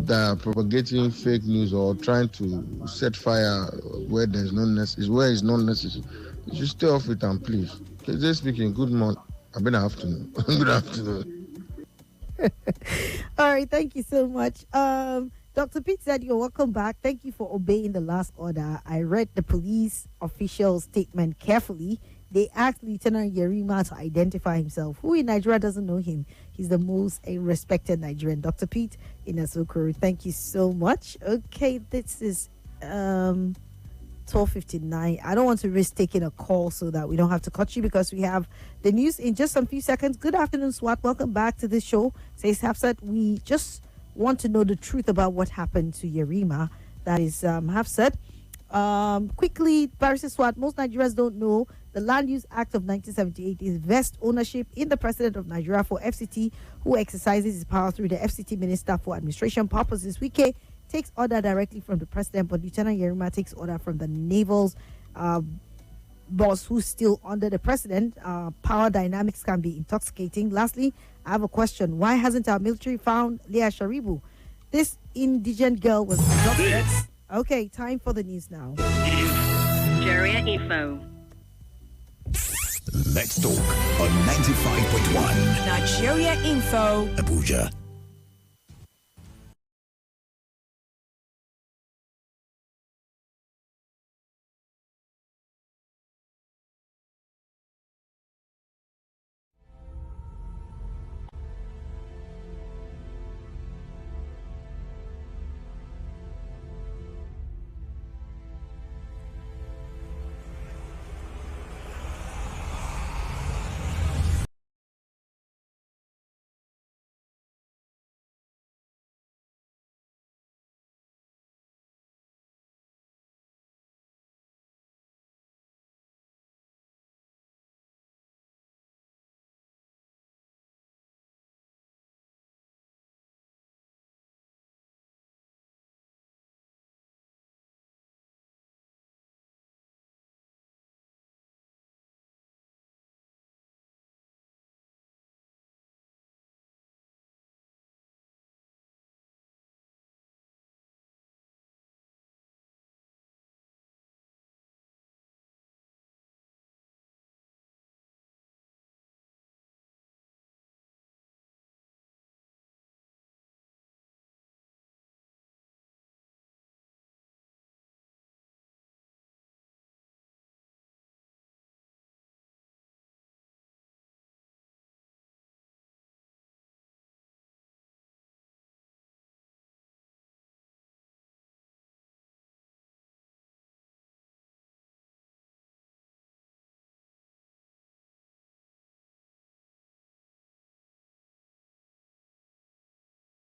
propagating fake news or trying to set fire where there's no necessary, where it's not necessary. You should stay off it and please. KJ speaking. Good morning. I've been afternoon. Good afternoon. All right, thank you so much. Dr. Pete said you're welcome back. Thank you for obeying the last order. I read the police official statement carefully. They asked Lieutenant Yerima to identify himself. Who in Nigeria doesn't know him? He's the most respected Nigerian. Dr. Pete in Asokoro, thank you so much. Okay, this is 12:59. I don't want to risk taking a call so that we don't have to cut you because we have the news in just some few seconds. Good afternoon, Swat. Welcome back to the show. Says Hafsat, we just want to know the truth about what happened to Yerima. That is Hafsat. Quickly, Barrister Swat, most Nigerians don't know the Land Use Act of 1978 is vest ownership in the President of Nigeria for FCT, who exercises his power through the FCT Minister for Administration Purposes. Wike takes order directly from the President, but Lieutenant Yerima takes order from the Naval's boss, who's still under the President. Power dynamics can be intoxicating. Lastly, I have a question. Why hasn't our military found Leah Sharibu? This indigent girl was adopted. Okay, time for the news now. Nigeria Info. Let's talk on 95.1 Nigeria Info. Abuja.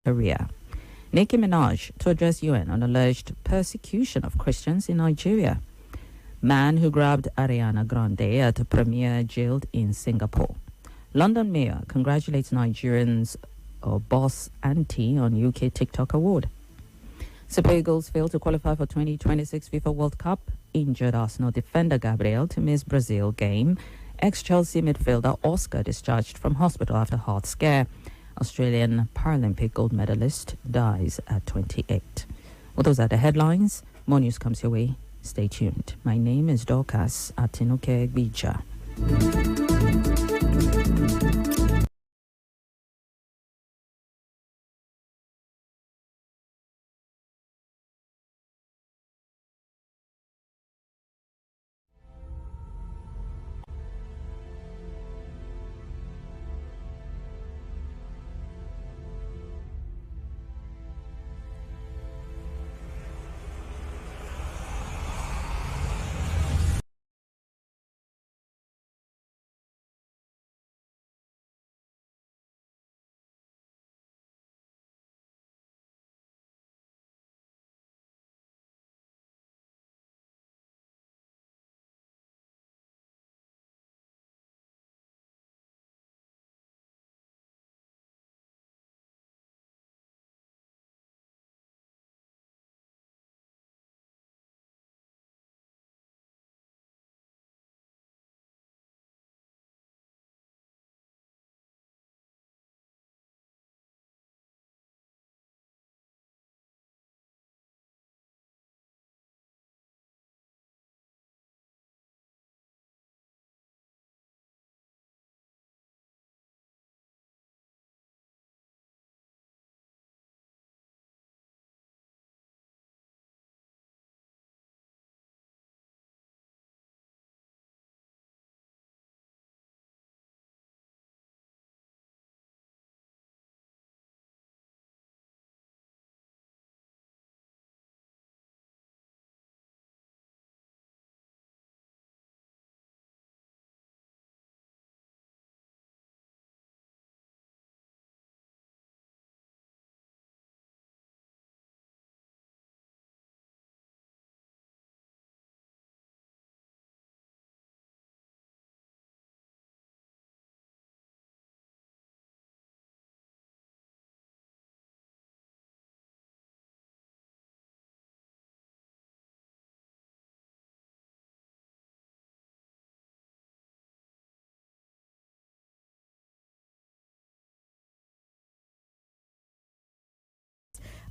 Korea. Nicki Minaj to address UN on alleged persecution of Christians in Nigeria. Man who grabbed Ariana Grande at a premiere jailed in Singapore. London Mayor congratulates Nigerians boss Auntie on UK TikTok award. Super Eagles failed to qualify for 2026 FIFA World Cup. Injured Arsenal defender Gabriel to miss Brazil game. Ex-Chelsea midfielder Oscar discharged from hospital after heart scare. Australian Paralympic gold medalist dies at 28. Well, those are the headlines. More news comes your way. Stay tuned. My name is Dorcas Atinuke Bija.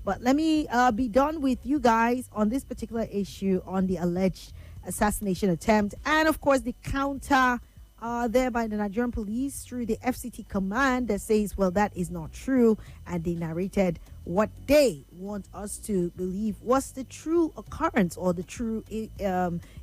But let me be done with you guys on this particular issue on the alleged assassination attempt, and of course the counter there by the Nigerian police through the FCT command that says, well, that is not true, and they narrated what they want us to believe was the true occurrence or the true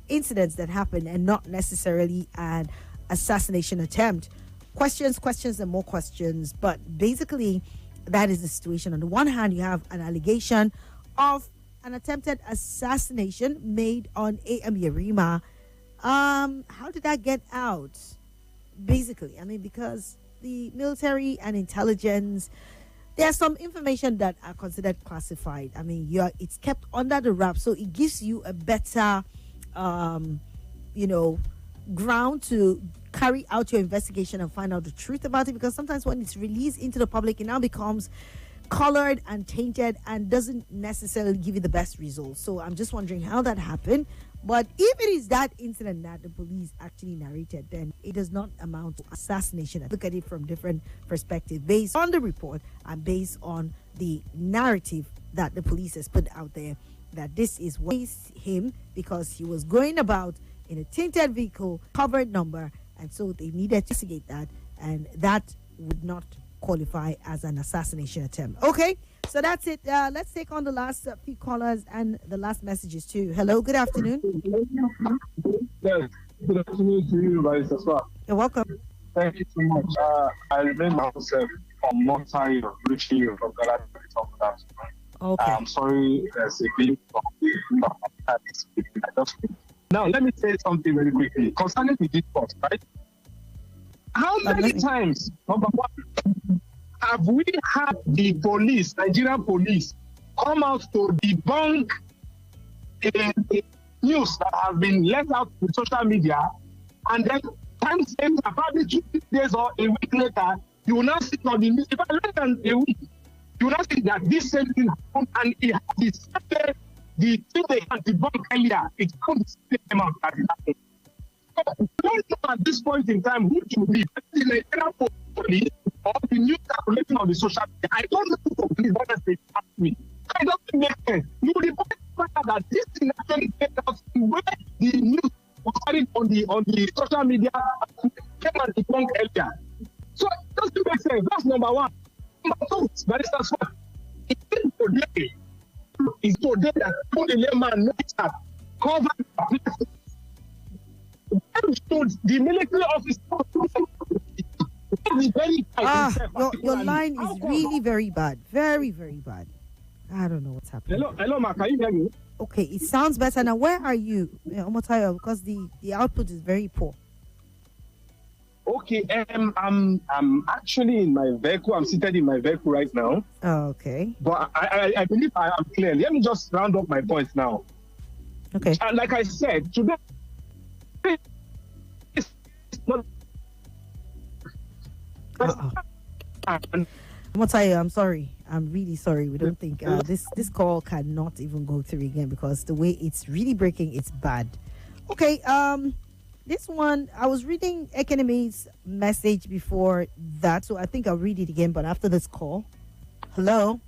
incidents that happened, and not necessarily an assassination attempt. Questions, and more questions, but basically that is the situation. On the one hand, you have an allegation of an attempted assassination made on A.M. Yerima. How did that get out? Basically, I mean, because the military and intelligence, there's some information that are considered classified. I mean, it's kept under the wrap, so it gives you a better, ground to carry out your investigation and find out the truth about it. Because sometimes when it's released into the public, it now becomes colored and tainted and doesn't necessarily give you the best results. So I'm just wondering how that happened. But if it is that incident that the police actually narrated, then it does not amount to assassination. Look at it from different perspectives based on the report and based on the narrative that the police has put out there, that this is what him because he was going about in a tinted vehicle, covered number, and so they needed to investigate that, and that would not qualify as an assassination attempt. Okay, so that's it. Let's take on the last few callers and the last messages too. Hello, good afternoon. Yes, good afternoon to you, Barrister Swat. You're welcome. Thank you so much. I remain myself from Montayo, reaching you from Galata. Okay. I'm sorry, there's a bit of now, let me say something very quickly concerning the discourse, right? How many times, number one, have we had the police, Nigerian police, come out to debunk a news that has been let out to social media, and then times later, probably 2 days or a week later, you will now sit on the news, even less than a week, you will now see that this same thing happened, and it has started the thing they had debunked earlier, it's called the same amount that it happened. So, we don't know at this point in time who to believe, the Nigerian police or the news calculation on the social media. I don't know who to believe, honestly, ask me. It doesn't make sense. You report that this thing actually came out where the news was carried on the social media came and debunked earlier. So it doesn't make sense. That's number one. Number two, Barrister Swat, it's today. It's today that the layman knows that covered the military officer. Your line is really very bad. Very, very bad. I don't know what's happening. Hello, Ma, can you hear me? Okay, it sounds better now. Where are you, Omotayo? Because the output is very poor. Okay, I'm actually in my vehicle. I'm seated in my vehicle right now. Oh, okay. But I believe I am clear. Let me just round up my points now. Okay. And like I said, today it's not. Omotayo, I'm sorry. I'm really sorry. We don't think this call cannot even go through again because the way it's really breaking, it's bad. Okay. This one, I was reading Economy's message before that, so I think I'll read it again, but after this call. Hello?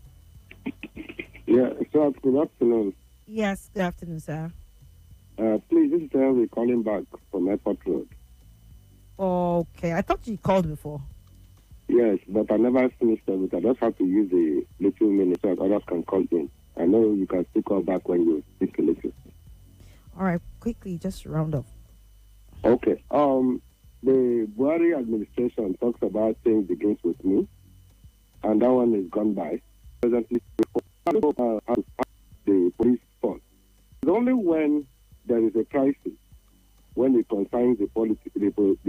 Yeah, so good afternoon. Yes, good afternoon, sir. Please, this is Henry calling back from Airport Road. Okay, I thought you called before. Yes, but I never finished everything. I just have to use a little minute so that others can call in. I know you can still call back when you speak a little. All right, quickly, just round up. Okay. The Buhari administration talks about things begins with me, and that one is gone by. Presently, the police force. It's only when there is a crisis, when it concerns the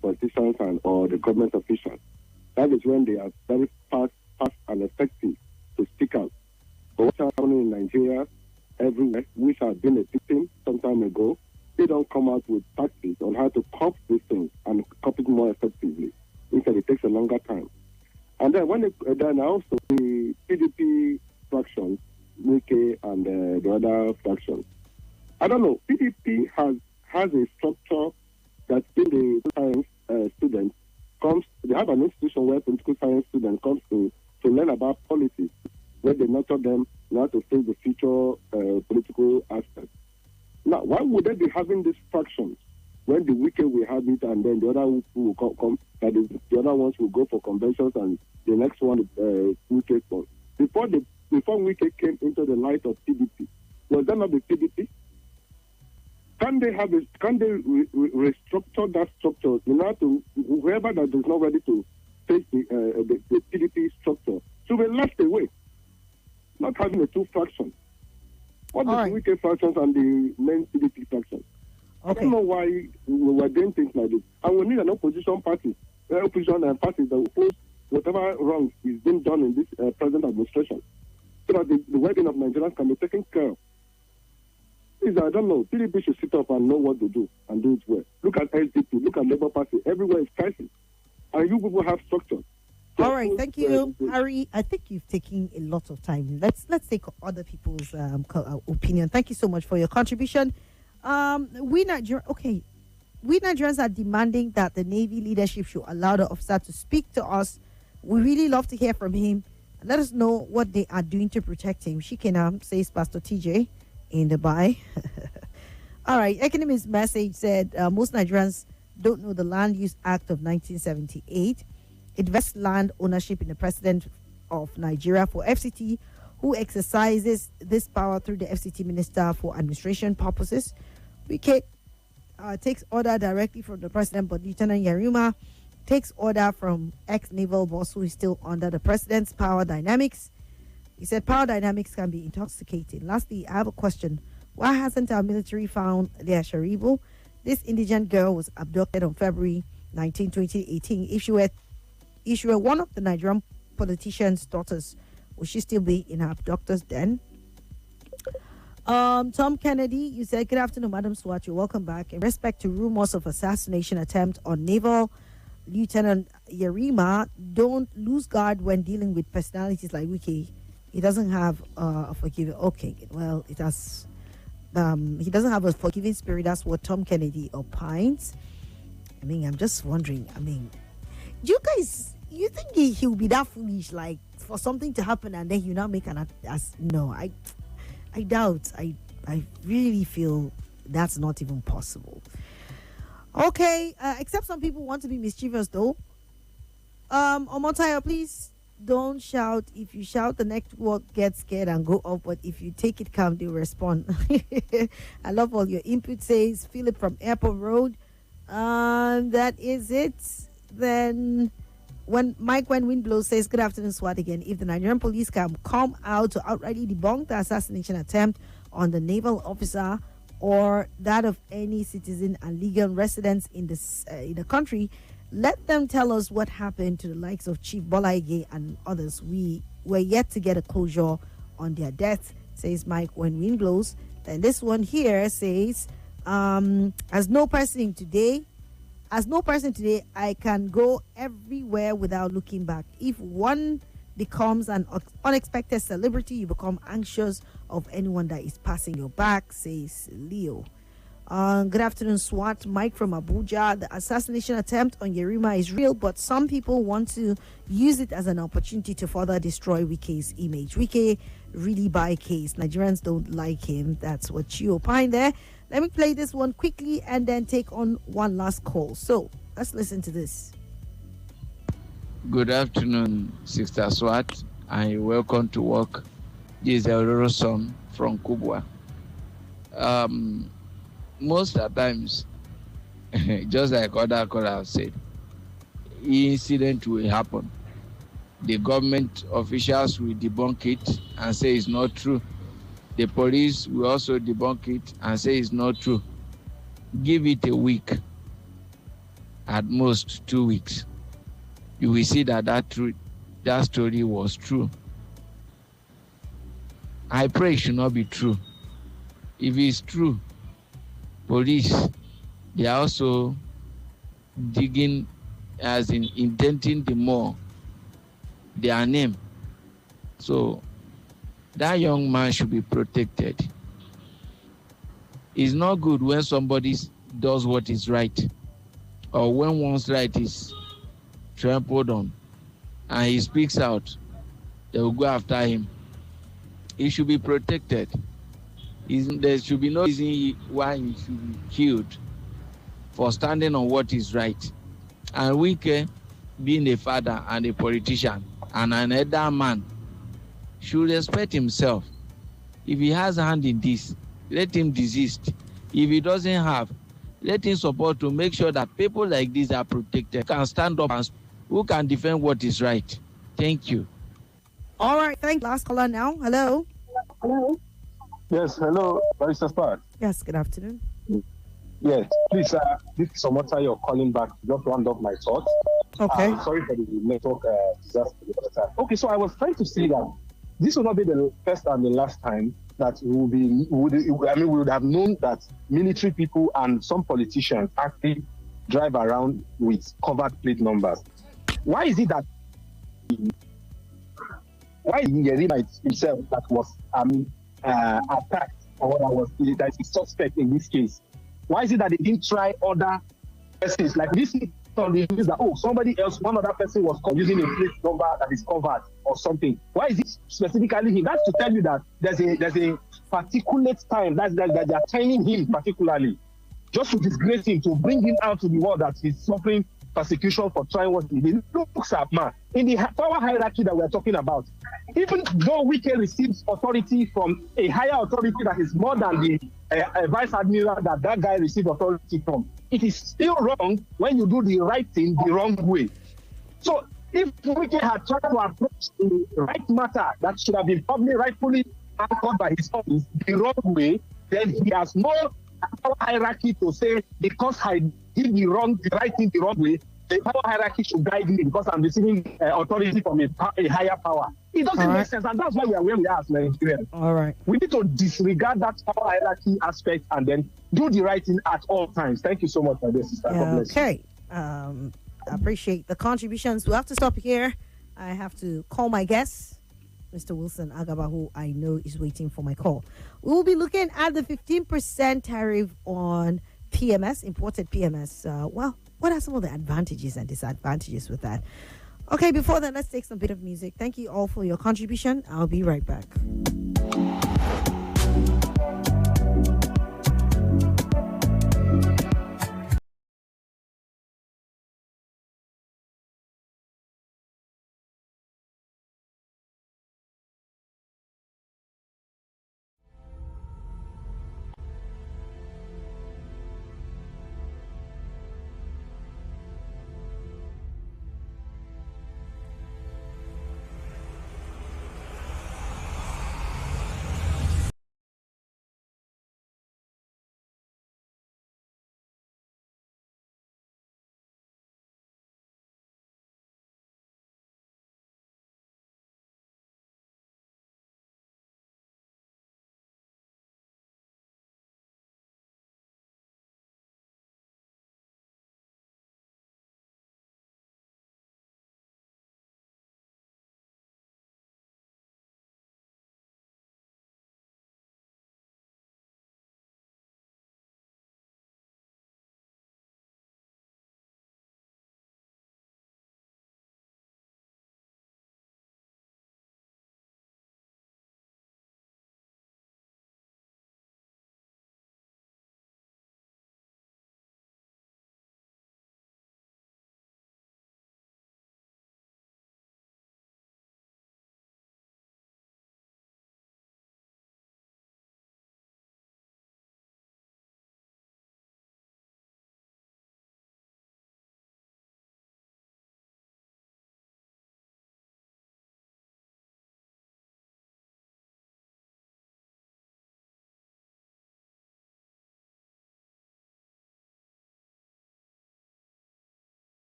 politicians and or the government officials, that is when they are very fast and effective to speak out. But what's happening in Nigeria, everywhere, which have been a victim some time ago, they don't come out with tactics on how to cop these things and cop it more effectively. Instead, it takes a longer time. And then then also the PDP faction, Wike and the other factions. I don't know. PDP has a structure that in the science students comes. They have an institution where political science students comes to learn about politics. where they nurture them now to face the future political aspect. Now, why would they be having these factions when the wicked will have it and then the other will come, that is, the other ones will go for conventions and the next one will take on? Before wicked came into the light of PDP, was that not the PDP? Can they restructure that structure in order to whoever that is not ready to face the PDP structure to be left away, not having the two factions? What is the wicked factions and the main PDP faction? I don't know why we were doing things like this. And we need an opposition party that oppose whatever wrong is being done in this present administration, so that the well-being of Nigerians can be taken care of. Please, I don't know. PDP should sit up and know what to do and do it well. Look at SDP, look at Labour Party. Everywhere is crisis. And you people have structure. All right, thank you, Harry. I think you've taken a lot of time. Let's take other people's opinion. Thank you so much for your contribution. We Nigerians are demanding that the Navy leadership should allow the officer to speak to us. We really love to hear from him. Let us know what they are doing to protect him. Shikena, says Pastor TJ in Dubai. All right, Economist's message said most Nigerians don't know the Land Use Act of 1978. It vests land ownership in the President of Nigeria for FCT, who exercises this power through the FCT Minister for Administration purposes. Wike takes order directly from the President, but Lieutenant Yerima takes order from ex-naval boss who is still under the President's power dynamics. He said power dynamics can be intoxicating. Lastly, I have a question. Why hasn't our military found Leah Sharibu? This indigent girl was abducted on February 19, 2018. If she were one of the Nigerian politician's daughters, would she still be in her abductor's den? Tom Kennedy, you said, good afternoon, Madam Swat. You're welcome back. In respect to rumors of assassination attempt on Naval Lieutenant Yerima, don't lose guard when dealing with personalities like Wiki. He doesn't have a forgiving. Okay, well, it has. He doesn't have a forgiving spirit. That's what Tom Kennedy opines. I mean, I'm just wondering. I mean, do you guys, you think he'll be that foolish, like for something to happen and then you now make an no? I doubt. I really feel that's not even possible. Okay, except some people want to be mischievous though. Omotayo, please don't shout. If you shout, the network gets scared and go up. But if you take it calm, they'll respond. I love all your input, says Philip from Airport Road. That is it. Then when Wind Blows says, good afternoon, SWAT again. If the Nigerian police can come out to outrightly debunk the assassination attempt on the naval officer or that of any citizen and legal residents in the country, let them tell us what happened to the likes of Chief Bolaige and others. We were yet to get a closure on their death, says Mike when wind blows. Then this one here says, as no person today, I can go everywhere without looking back. If one becomes an unexpected celebrity, you become anxious of anyone that is passing your back, says Leo. Good afternoon, SWAT. Mike from Abuja. The assassination attempt on Yerima is real, but some people want to use it as an opportunity to further destroy Wike's image. Wike really by case. Nigerians don't like him. That's what you opine there. Let me play this one quickly and then take on one last call. So let's listen to this. Good afternoon, Sister SWAT, and welcome to work. This is Elroro son from Kubwa. Most of the times, just like other callers said, incident will happen. The government officials will debunk it and say it's not true. The police will also debunk it and say it's not true. Give it a week, at most 2 weeks. You will see that story was true. I pray it should not be true. If it's true, police, they are also digging, as in indenting the more their name. So that young man should be protected. It's not good when somebody does what is right, or when one's right is trampled on and he speaks out, they will go after him. he should be protected. There should be no reason why he should be killed for standing on what is right. And Wike, being a father and a politician and an elder man, should respect himself. If he has a hand in this, let him desist. If he doesn't have, let him support to make sure that people like this are protected, can stand up and who can defend what is right. Thank you. All right, thank you. Last caller now. Hello. Hello. Yes, hello, Barrister Swat. Yes, good afternoon. Yes, please, this is Somota, you're calling back to just round up my thoughts. Okay. Sorry for the network disaster the other time. Okay, so I was trying to say that this will not be the first and the last time that we would have known that military people and some politicians actually drive around with covered plate numbers. Why is it that Yerima himself that was attacked, or that is suspect in this case? Why is it that they didn't try other persons like this? On the news that somebody else, one other person was using a plate number that is covered or something. Why is it specifically him? That's to tell you that there's a particulate time that they are training him particularly, just to disgrace him, to bring him out to the world that he's suffering persecution for trying what he did. Looks at man in the power hierarchy that we're talking about. Even though Wike receives authority from a higher authority that is more than the vice admiral that guy received authority from, it is still wrong when you do the right thing the wrong way. So if Wike had tried to approach the right matter that should have been probably rightfully anchored by his office the wrong way, then he has no hierarchy to say, because I did the right thing the wrong way, the power hierarchy should guide me because I'm receiving authority from a higher power. It doesn't make sense, and that's why we are where we are as Nigerians. All right. We need to disregard that power hierarchy aspect and then do the right thing at all times. Thank you so much for this, sister. God bless you. Okay. I appreciate the contributions. We'll have to stop here. I have to call my guest, Mr. Wilson Agaba, who I know is waiting for my call. We will be looking at the 15% tariff on PMS, imported PMS. What are some of the advantages and disadvantages with that? Okay, before that, let's take some bit of music. Thank you all for your contribution. I'll be right back.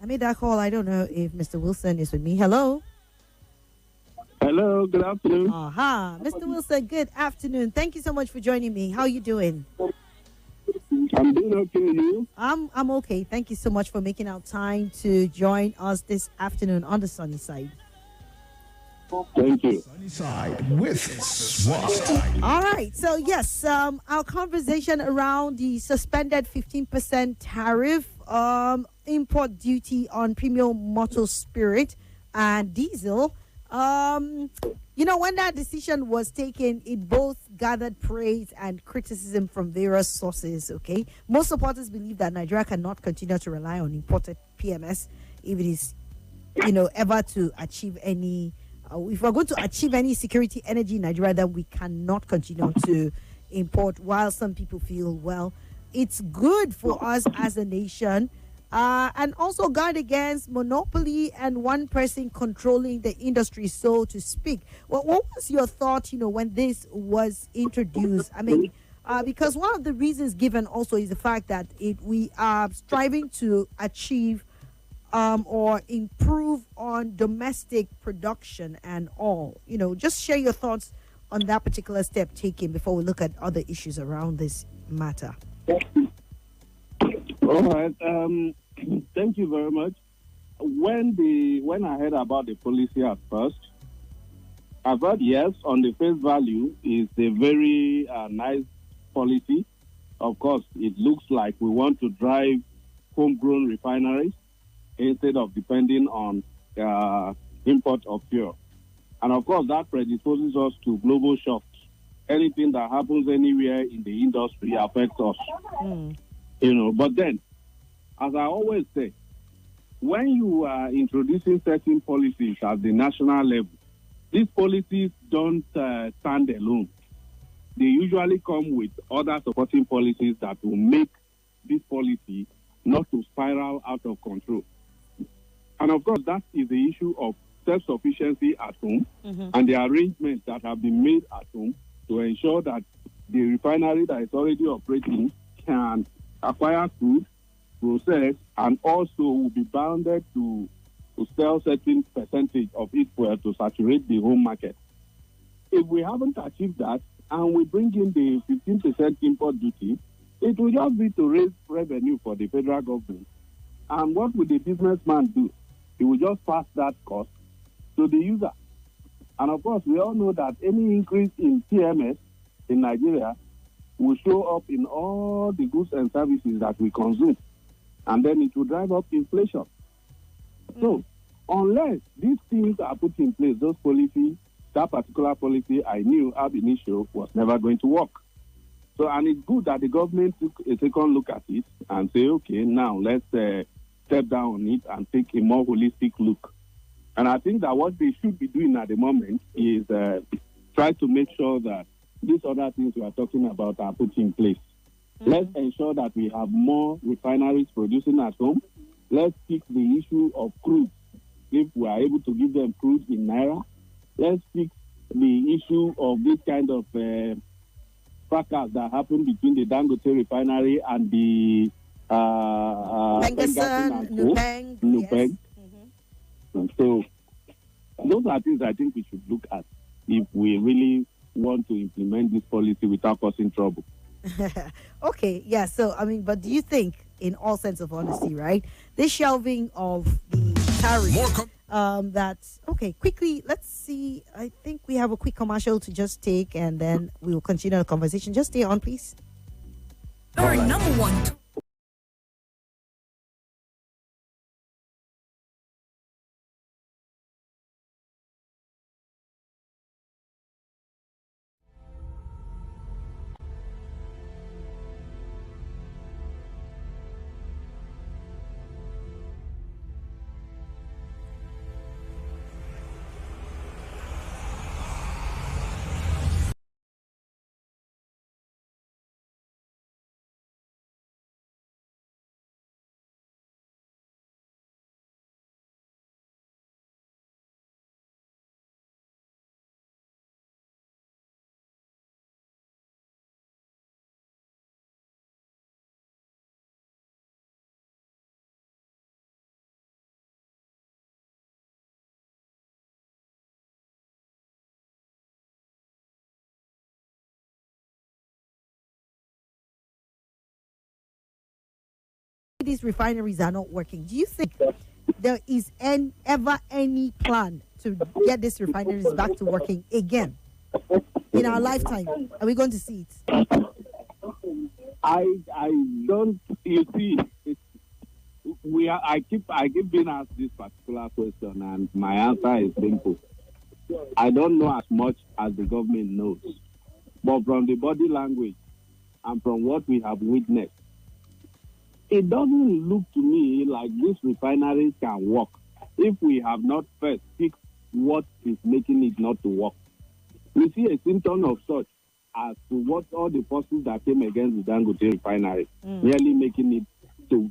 I made that call. I don't know if Mr. Wilson is with me. Hello. Hello, good afternoon. Aha. Mr. Wilson, good afternoon. Thank you so much for joining me. How are you doing? I'm doing okay, you? I'm okay. Thank you so much for making out time to join us this afternoon on the sunny side. Thank you. Sunnyside with Swat. All right. So yes, our conversation around the suspended 15% tariff, import duty on premium motor spirit and diesel. When that decision was taken, it both gathered praise and criticism from various sources. Okay, most supporters believe that Nigeria cannot continue to rely on imported PMS if it is, ever to achieve any. If we're going to achieve any security energy in Nigeria, then we cannot continue to import. While some people feel, well, it's good for us as a nation, and also guard against monopoly and one person controlling the industry, so to speak. Well, what was your thought, when this was introduced? I mean, because one of the reasons given also is the fact that we are striving to achieve or improve on domestic production and all. Just share your thoughts on that particular step taken before we look at other issues around this matter. All right. Thank you very much. When I heard about the policy at first, I thought, yes, on the face value, it's a very nice policy. Of course, it looks like we want to drive homegrown refineries instead of depending on import of fuel. And of course, that predisposes us to global shocks. Anything that happens anywhere in the industry affects us. But then, as I always say, when you are introducing certain policies at the national level, these policies don't stand alone. They usually come with other supporting policies that will make this policy not to spiral out of control. And of course, that is the issue of self-sufficiency at home and the arrangements that have been made at home to ensure that the refinery that is already operating can acquire crude, process, and also will be bounded to sell certain percentage of its fuel to saturate the home market. If we haven't achieved that and we bring in the 15% import duty, it will just be to raise revenue for the federal government. And what will the businessman do? He will just pass that cost to the user. And of course, we all know that any increase in PMS in Nigeria will show up in all the goods and services that we consume. And then it will drive up inflation. So, unless these things are put in place, those policies, that particular policy I knew ab initio was never going to work. So, and it's good that the government took a second look at it and say, okay, now let's step down on it and take a more holistic look. And I think that what they should be doing at the moment is try to make sure that these other things we are talking about are put in place. Let's ensure that we have more refineries producing at home. Let's fix the issue of crude. If we are able to give them crude in Naira, let's fix the issue of this kind of fracas that happened between the Dangote refinery and the Nupeng. Yes. So those are things I think we should look at if we really want to implement this policy without causing trouble. Okay, yeah. So but do you think, in all sense of honesty, right, this shelving of the tariff, that's okay? Quickly, let's see. I think we have a quick commercial to just take, and then we will continue the conversation. Just stay on, please. Our number one these refineries are not working, do you think there is ever any plan to get these refineries back to working again in our lifetime? Are we going to see it? I don't. You see, I keep being asked this particular question, and my answer is simple. I don't know as much as the government knows, but from the body language and from what we have witnessed, it doesn't look to me like this refinery can work if we have not first fixed what is making it not to work. We see a symptom of such as to what all the forces that came against the Dangote refinery, really making it to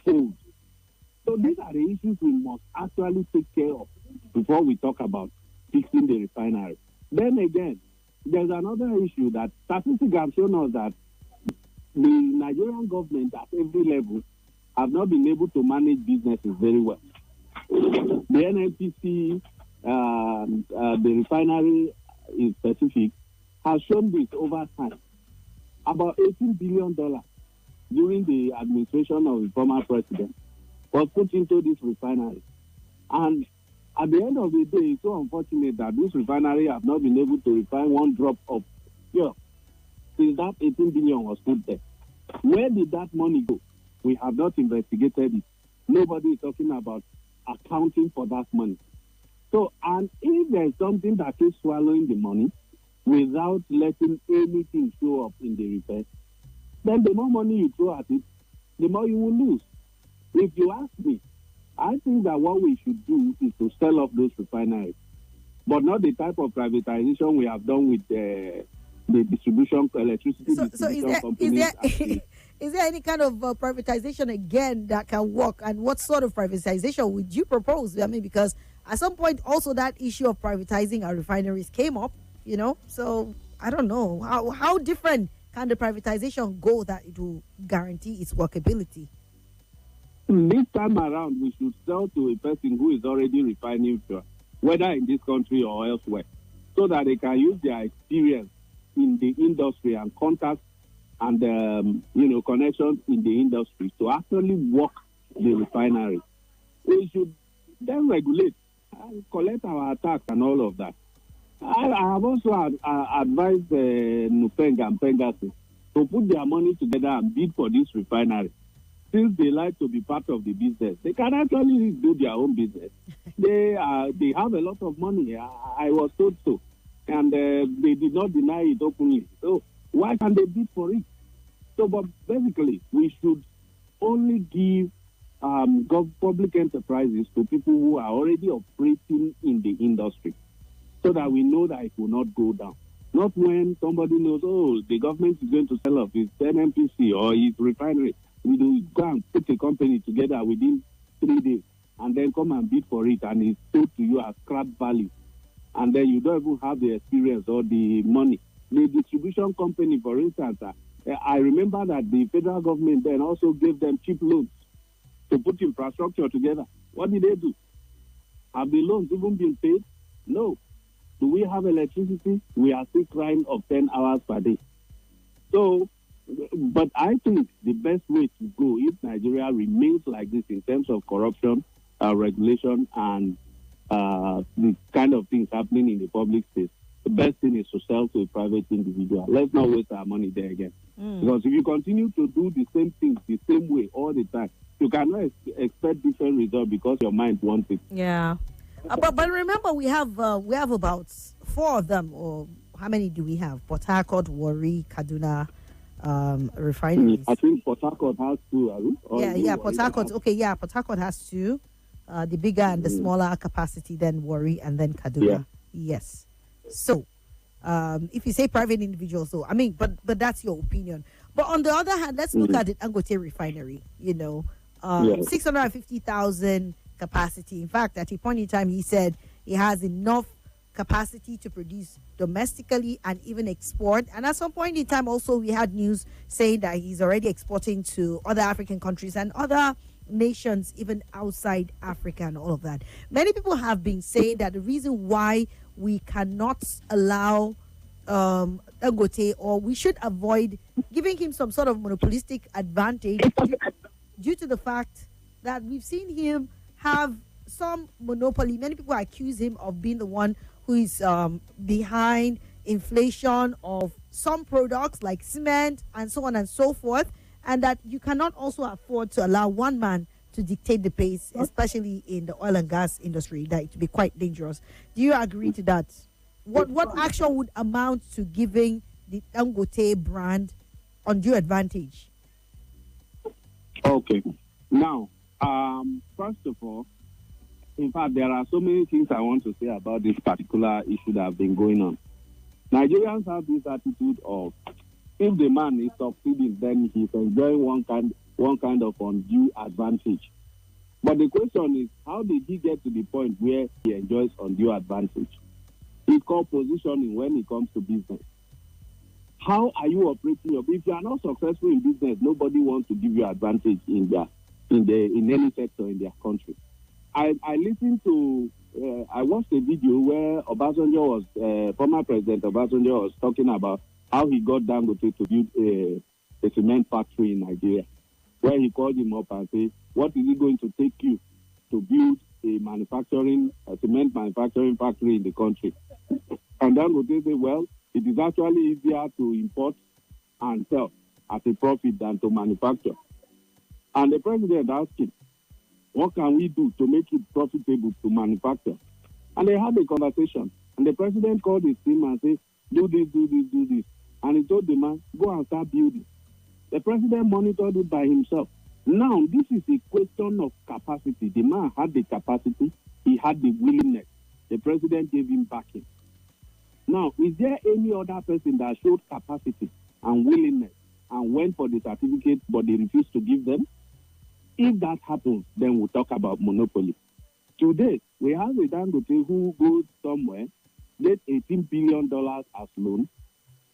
fold. So these are the issues we must actually take care of before we talk about fixing the refinery. Then again, there's another issue that statistics have shown us that the Nigerian government at every level have not been able to manage businesses very well. The NNPC, the refinery in specific, has shown this over time. About $18 billion during the administration of the former president was put into this refinery. And at the end of the day, it's so unfortunate that this refinery have not been able to refine one drop of fuel since that 18 billion was put there. Where did that money go? We have not investigated it. Nobody is talking about accounting for that money. So, and if there's something that is swallowing the money without letting anything show up in the repair, then the more money you throw at it, the more you will lose. If you ask me, I think that what we should do is to sell off those refineries, but not the type of privatization we have done with the distribution, electricity distribution companies. Is there any kind of privatization again that can work? And what sort of privatization would you propose? I mean, because at some point also that issue of privatizing our refineries came up, so I don't know. How different can the privatization go that it will guarantee its workability? This time around, we should sell to a person who is already refining fuel, whether in this country or elsewhere, so that they can use their experience in the industry and contacts and connections in the industry to actually work the refinery. We should then regulate and collect our tax and all of that. I have also advised Nupeng and Pengasi to put their money together and bid for this refinery. Since they like to be part of the business, they can actually do their own business. They have a lot of money. I was told so. And they did not deny it openly. So why can't they bid for it? So, but basically, we should only give public enterprises to people who are already operating in the industry, so that we know that it will not go down. Not when somebody knows, the government is going to sell off its NNPC or its refinery. We do go and put a company together within 3 days and then come and bid for it, and it's sold to you as scrap value. And then you don't even have the experience or the money. The distribution company, for instance, I remember that the federal government then also gave them cheap loans to put infrastructure together. What did they do? Have the loans even been paid? No. Do we have electricity? We are still crying of 10 hours per day. So, but I think the best way to go, if Nigeria remains like this in terms of corruption, regulation, and the kind of things happening in the public space, the best thing is to sell to a private individual. Let's not waste our money there again. Because if you continue to do the same things the same way all the time, you cannot expect different results because your mind wants it. Yeah. But remember, we have about 4 of them, or how many do we have? Port Harcourt, Warri, Kaduna refineries. I think Port Harcourt has 2. Port Harcourt. Okay, yeah, Port Harcourt has 2. The bigger and the smaller capacity, then Warri, and then Kaduna. Yeah. Yes. So, if you say private individuals, so I mean, but that's your opinion. But on the other hand, let's look at the Dangote refinery. 650,000 capacity. In fact, at a point in time, he said he has enough capacity to produce domestically and even export. And at some point in time, also, we had news saying that he's already exporting to other African countries and other nations, even outside Africa and all of that. Many people have been saying that the reason why we cannot allow Dangote, or we should avoid giving him some sort of monopolistic advantage, due to the fact that we've seen him have some monopoly. Many people accuse him of being the one who is behind inflation of some products like cement and so on and so forth, and that you cannot also afford to allow one man to dictate the pace, especially in the oil and gas industry, that it would be quite dangerous. Do you agree to that? What action would amount to giving the Dangote brand undue advantage? Okay. Now, first of all, in fact, there are so many things I want to say about this particular issue that have been going on. Nigerians have this attitude of, if the man is succeeding, then he's enjoying one kind of undue advantage. But the question is, how did he get to the point where he enjoys undue advantage? It's called positioning when it comes to business. How are you operating your business? If you are not successful in business, nobody wants to give you advantage in any sector in their country. I listened to, I watched a video where Obasanjo was, former President Obasanjo was talking about how he got Dangote to build a cement factory in Nigeria, where he called him up and said, what is it going to take you to build a cement manufacturing factory in the country? And Dangote said, well, it is actually easier to import and sell at a profit than to manufacture. And the president asked him, what can we do to make it profitable to manufacture? And they had a conversation. And the president called his team and said, do this, do this, do this. And he told the man, go and start building. The president monitored it by himself. Now, this is a question of capacity. The man had the capacity. He had the willingness. The president gave him backing. Now, is there any other person that showed capacity and willingness and went for the certificate, but they refused to give them? If that happens, then we'll talk about monopoly. Today, we have a Dangote who goes somewhere, gets $18 billion as loan,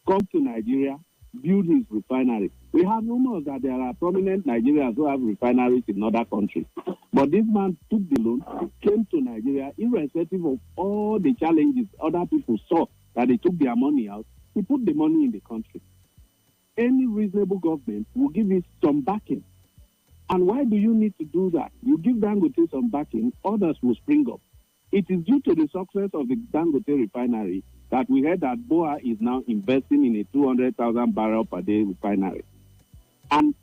comes to Nigeria, build his refinery. We have rumors that there are prominent Nigerians who have refineries in other countries. But this man took the loan, came to Nigeria, irrespective of all the challenges other people saw that they took their money out. He put the money in the country. Any reasonable government will give it some backing. And why do you need to do that? You give Dangote some backing, others will spring up. It is due to the success of the Dangote refinery that we heard that BOA is now investing in a 200,000 barrel per day refinery. And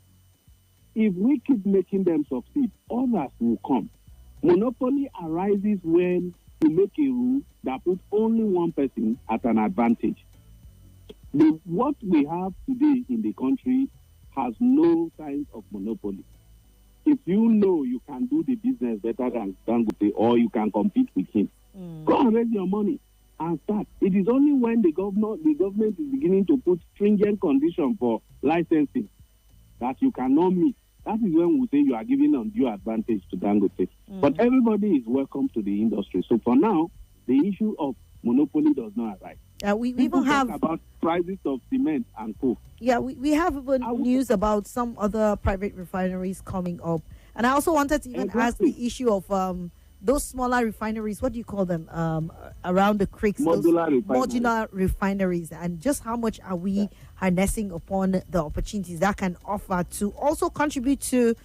if we keep making them succeed, others will come. Monopoly arises when you make a rule that puts only one person at an advantage. What we have today in the country has no signs of monopoly. If you know you can do the business better than Dangote or you can compete with him, go and raise your money and start. It is only when the government is beginning to put stringent conditions for licensing that you cannot meet. That is when we say you are giving undue advantage to Dangote. But everybody is welcome to the industry. So for now, the issue of monopoly does not arise. We even have about prices of cement and coke. Yeah, we have even news about some other private refineries coming up. And I also wanted to even ask the issue of those smaller refineries, what do you call them, around the creeks? Modular refineries. And just how much are we harnessing upon the opportunities that can offer to also contribute to,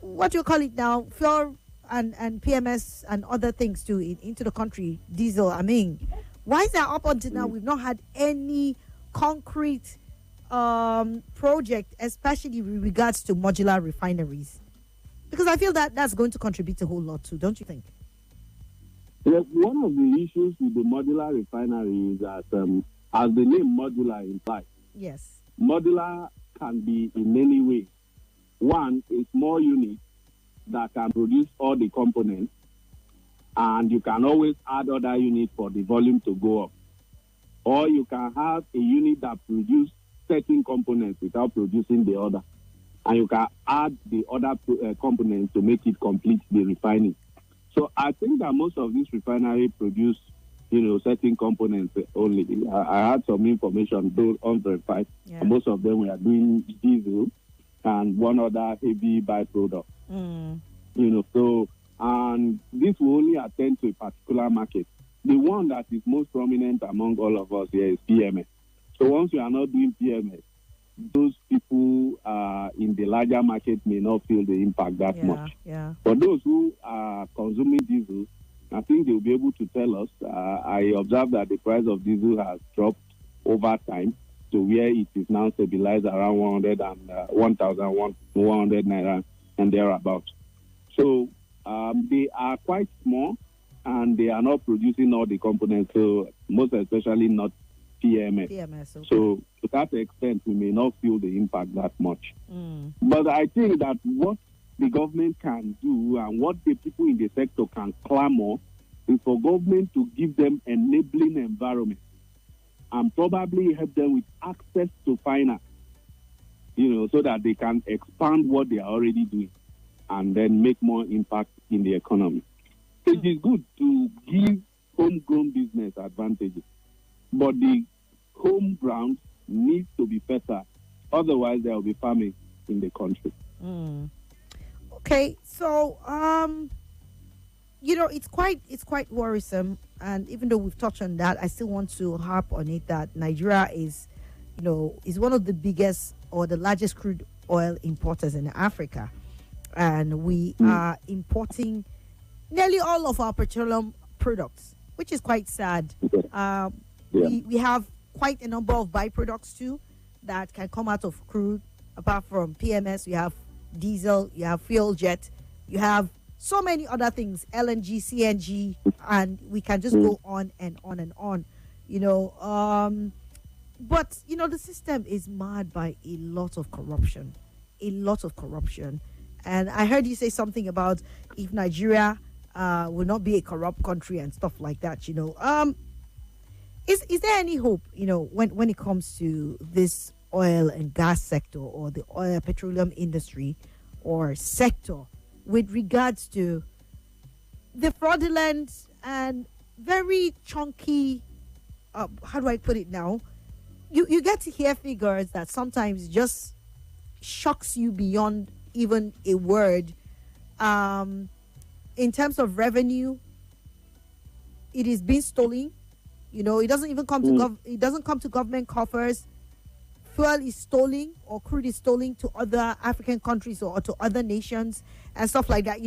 what do you call it now, fuel and PMS and other things too into the country, diesel. I mean, why is that up until now we've not had any concrete project, especially with regards to modular refineries? Because I feel that that's going to contribute a whole lot too, don't you think? Yes, one of the issues with the modular refinery is that, as the name modular implies, yes, modular can be in many ways. One, a small unit that can produce all the components, and you can always add other units for the volume to go up. Or you can have a unit that produces certain components without producing the other. And you can add the other components to make it complete the refining. So I think that most of these refineries produce, certain components only. I had some information on verified. Yeah. Most of them were doing diesel and one other heavy byproduct. And this will only attend to a particular market. The one that is most prominent among all of us here is PMS. So once you are not doing PMS, those people in the larger market may not feel the impact that much. Yeah. For those who are consuming diesel, I think they'll be able to tell us. I observed that the price of diesel has dropped over time to where it is now stabilized around 1,100 naira and thereabouts. So they are quite small and they are not producing all the components, so most especially not PMS. Okay. So to that extent, we may not feel the impact that much. But I think that what the government can do and what the people in the sector can clamor is for government to give them enabling environment and probably help them with access to finance, so that they can expand what they are already doing and then make more impact in the economy. It is good to give homegrown business advantages, but the home ground needs to be better. Otherwise, there will be famine in the country. Okay, so it's quite worrisome, and even though we've touched on that, I still want to harp on it that Nigeria is one of the biggest or the largest crude oil importers in Africa, and we are importing nearly all of our petroleum products, which is quite sad. We have quite a number of byproducts too that can come out of crude. Apart from PMS, you have diesel, you have fuel jet, you have so many other things, LNG, CNG, and we can just go on and on and on. But the system is marred by a lot of corruption. And I heard you say something about if Nigeria will not be a corrupt country and stuff like that. Is there any hope, when it comes to this oil and gas sector or the oil petroleum industry or sector with regards to the fraudulent and very chunky, how do I put it now? You get to hear figures that sometimes just shocks you beyond even a word. In terms of revenue, it is being stolen. It doesn't even come to it doesn't come to government coffers. Fuel is stolen or crude is stolen to other African countries or to other nations and stuff like that.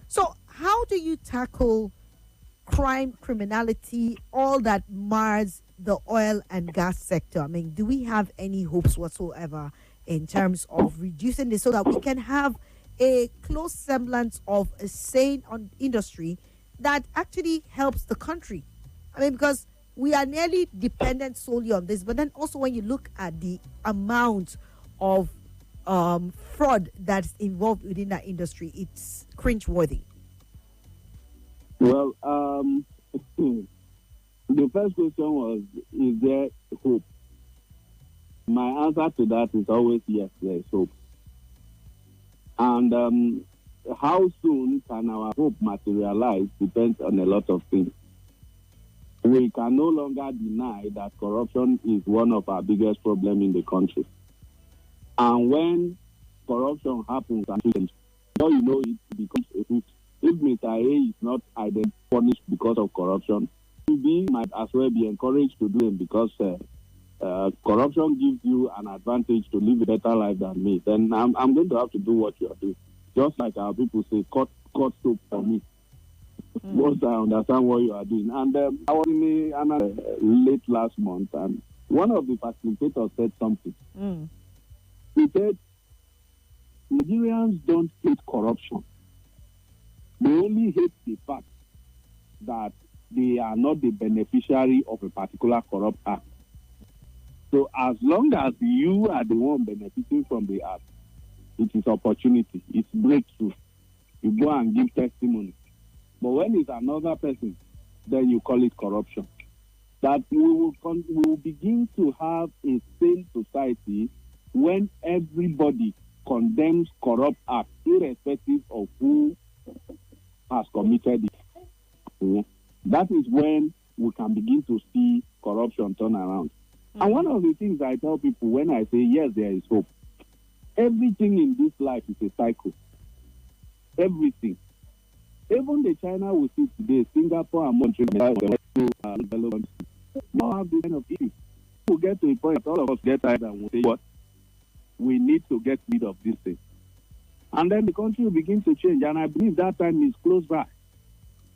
So how do you tackle crime, criminality, all that mars the oil and gas sector? I mean, do we have any hopes whatsoever in terms of reducing this so that we can have a close semblance of a sane industry that actually helps the country? I mean, because we are nearly dependent solely on this, but then also when you look at the amount of fraud that's involved within that industry, it's cringeworthy. Well, the first question was, is there hope? My answer to that is always yes, there is hope. And how soon can our hope materialize depends on a lot of things. We can no longer deny that corruption is one of our biggest problems in the country. And when corruption happens, it becomes a truth. If Mr. A is not punished because of corruption, he might as well be encouraged to do it because corruption gives you an advantage to live a better life than me. Then I'm going to have to do what you are doing. Just like our people say, cut soap for me. Once I understand what you are doing. And I was in late last month, and one of the facilitators said something. He said, Nigerians don't hate corruption. They only hate the fact that they are not the beneficiary of a particular corrupt act. So as long as you are the one benefiting from the act, it is opportunity, it's breakthrough. You go and give testimony. But when it's another person, then you call it corruption. That we will begin to have a sane society when everybody condemns corrupt acts, irrespective of who has committed it. That is when we can begin to see corruption turn around. And one of the things I tell people when I say, yes, there is hope, everything in this life is a cycle. Everything. Even the China we see today, Singapore and Montreal, now have this kind of issue. We'll get to a point that all of us get tired and we'll say, what? we need to get rid of this thing. And then the country will begin to change. And I believe that time is close by.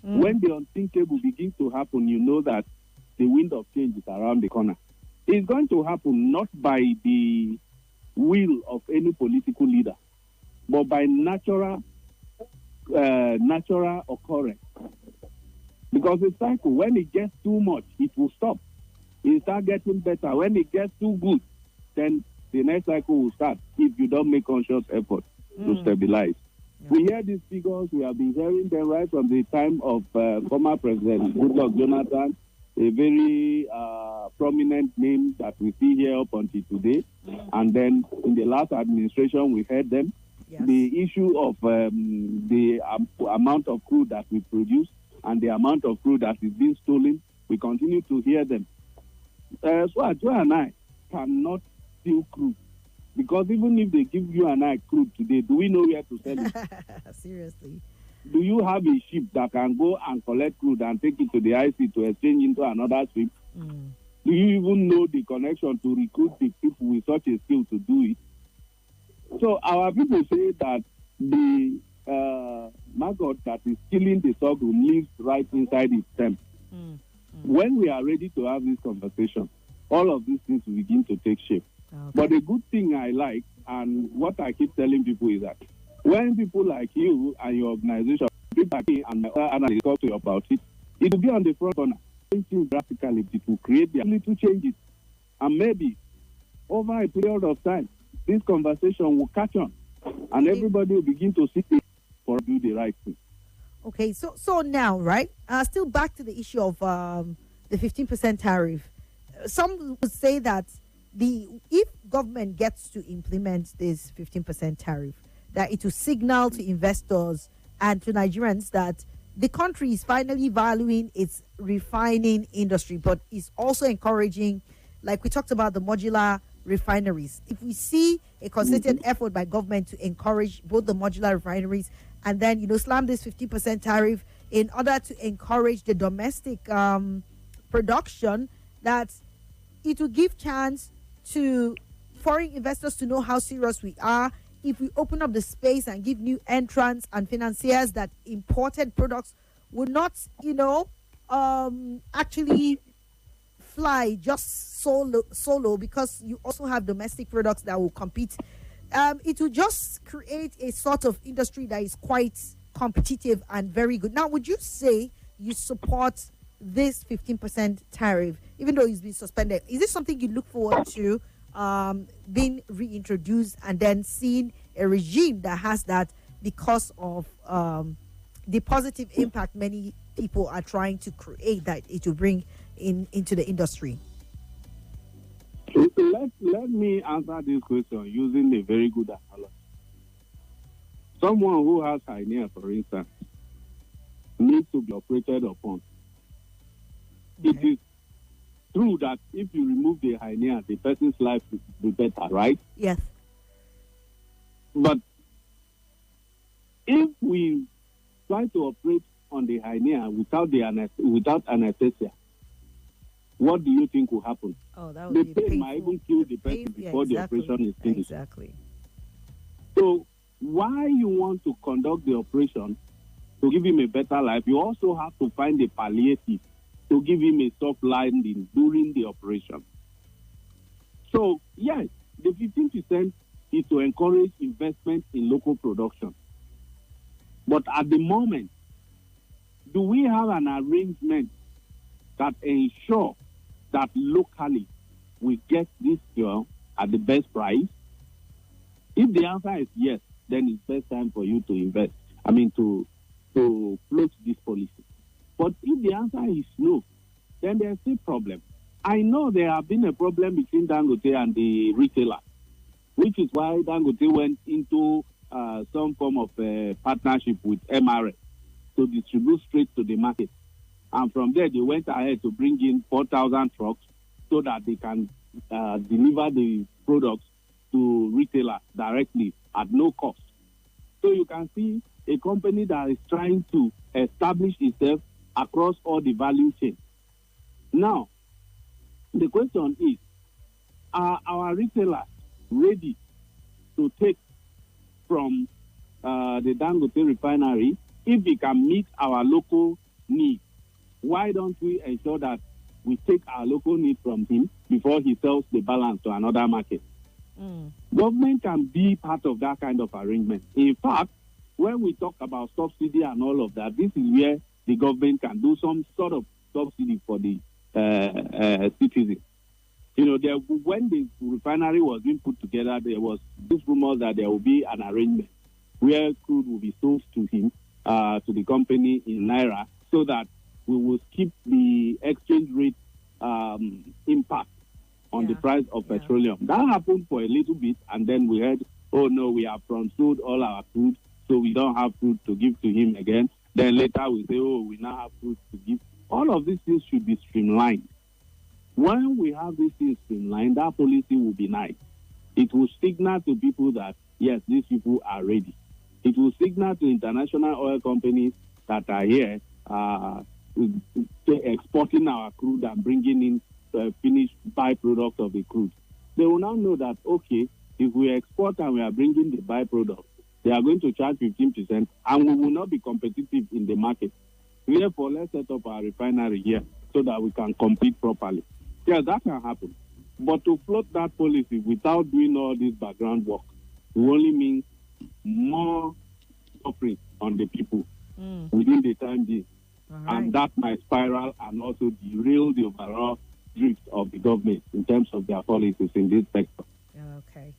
When the unthinkable begins to happen, you know that the wind of change is around the corner. It's going to happen not by the will of any political leader, but by natural occurrence. Because the cycle, when it gets too much, it will stop. It start getting better. When it gets too good, then the next cycle will start if you don't make conscious effort to stabilize. Yeah. We hear these figures. We have been hearing them right from the time of former President Goodluck Jonathan, a very prominent name that we see here up until today. And then in the last administration, we heard them. Yes. The issue of the amount of crude that we produce and the amount of crude that is being stolen, we continue to hear them. So you and I cannot steal crude. Because even if they give you and I crude today, do we know where to sell it? Seriously. Do you have a ship that can go and collect crude and take it to the IC to exchange into another ship? Do you even know the connection to recruit the people with such a skill to do it? So our people say that the maggot that is killing the sorghum lives right inside its stem. When we are ready to have this conversation, all of these things will begin to take shape. Okay. But the good thing I like, and what I keep telling people is that when people like you and your organization, people like me and my analysts talk to you about it, it will be on the front corner. Thinking drastically, it will create the ability to change it. And maybe over a period of time, this conversation will catch on and everybody will begin to seek it for do the right thing. Okay, so now, right, still back to the issue of the 15% tariff. Some would say that if government gets to implement this 15% tariff, that it will signal to investors and to Nigerians that the country is finally valuing its refining industry, but is also encouraging, like we talked about, the modular refineries. If we see a concerted effort by government to encourage both the modular refineries and then, slam this 50% tariff in order to encourage the domestic production, that it will give chance to foreign investors to know how serious we are. If we open up the space and give new entrants and financiers that imported products would not, actually fly just solo because you also have domestic products that will compete. It will just create a sort of industry that is quite competitive and very good. Now, would you say you support this 15% tariff, even though it's been suspended? Is this something you look forward to being reintroduced and then seeing a regime that has that because of the positive impact many people are trying to create that it will bring into the industry? Let me answer this question using a very good analogy. Someone who has hernia, for instance, needs to be operated upon. Okay. It is true that if you remove the hernia, the person's life will be better, right? Yes. But if we try to operate on the hernia without anesthesia, what do you think will happen? Oh, that would be pain might even kill the person before the operation is finished. Exactly. So why you want to conduct the operation to give him a better life, you also have to find a palliative to give him a soft landing during the operation. So, yes, the 15% is to encourage investment in local production. But at the moment, do we have an arrangement that ensure that locally we get this fuel at the best price? If the answer is yes, then it's best time for you to invest. To float this policy. But if the answer is no, then there's still problem. I know there have been a problem between Dangote and the retailer, which is why Dangote went into some form of partnership with MRS to distribute straight to the market. And from there, they went ahead to bring in 4,000 trucks so that they can deliver the products to retailers directly at no cost. So you can see a company that is trying to establish itself across all the value chain. Now, the question is, are our retailers ready to take from the Dangote refinery, if we can meet our local needs, why don't we ensure that we take our local needs from him before he sells the balance to another market? Government can be part of that kind of arrangement. In fact, when we talk about subsidy and all of that, this is where the government can do some sort of subsidy for the citizens. You know, when the refinery was being put together, there was this rumor that there will be an arrangement where crude will be sold to him, to the company in Naira, so that we will keep the exchange rate impact on the price of petroleum. That happened for a little bit, and then we heard, oh no, we have front-sold all our crude, so we don't have crude to give to him again. Then later we say, oh, we now have crude to give. All of these things should be streamlined. When we have these things streamlined, that policy will be nice. It will signal to people that, yes, these people are ready. It will signal to international oil companies that are here exporting our crude and bringing in finished byproduct of the crude. They will now know that, okay, if we export and we are bringing the byproduct, they are going to charge 15% and we will not be competitive in the market. Therefore, let's set up our refinery here so that we can compete properly. Yeah, that can happen. But to float that policy without doing all this background work will only mean more suffering on the people within the time being. Right. And that might spiral and also derail the overall drift of the government in terms of their policies in this sector. Okay.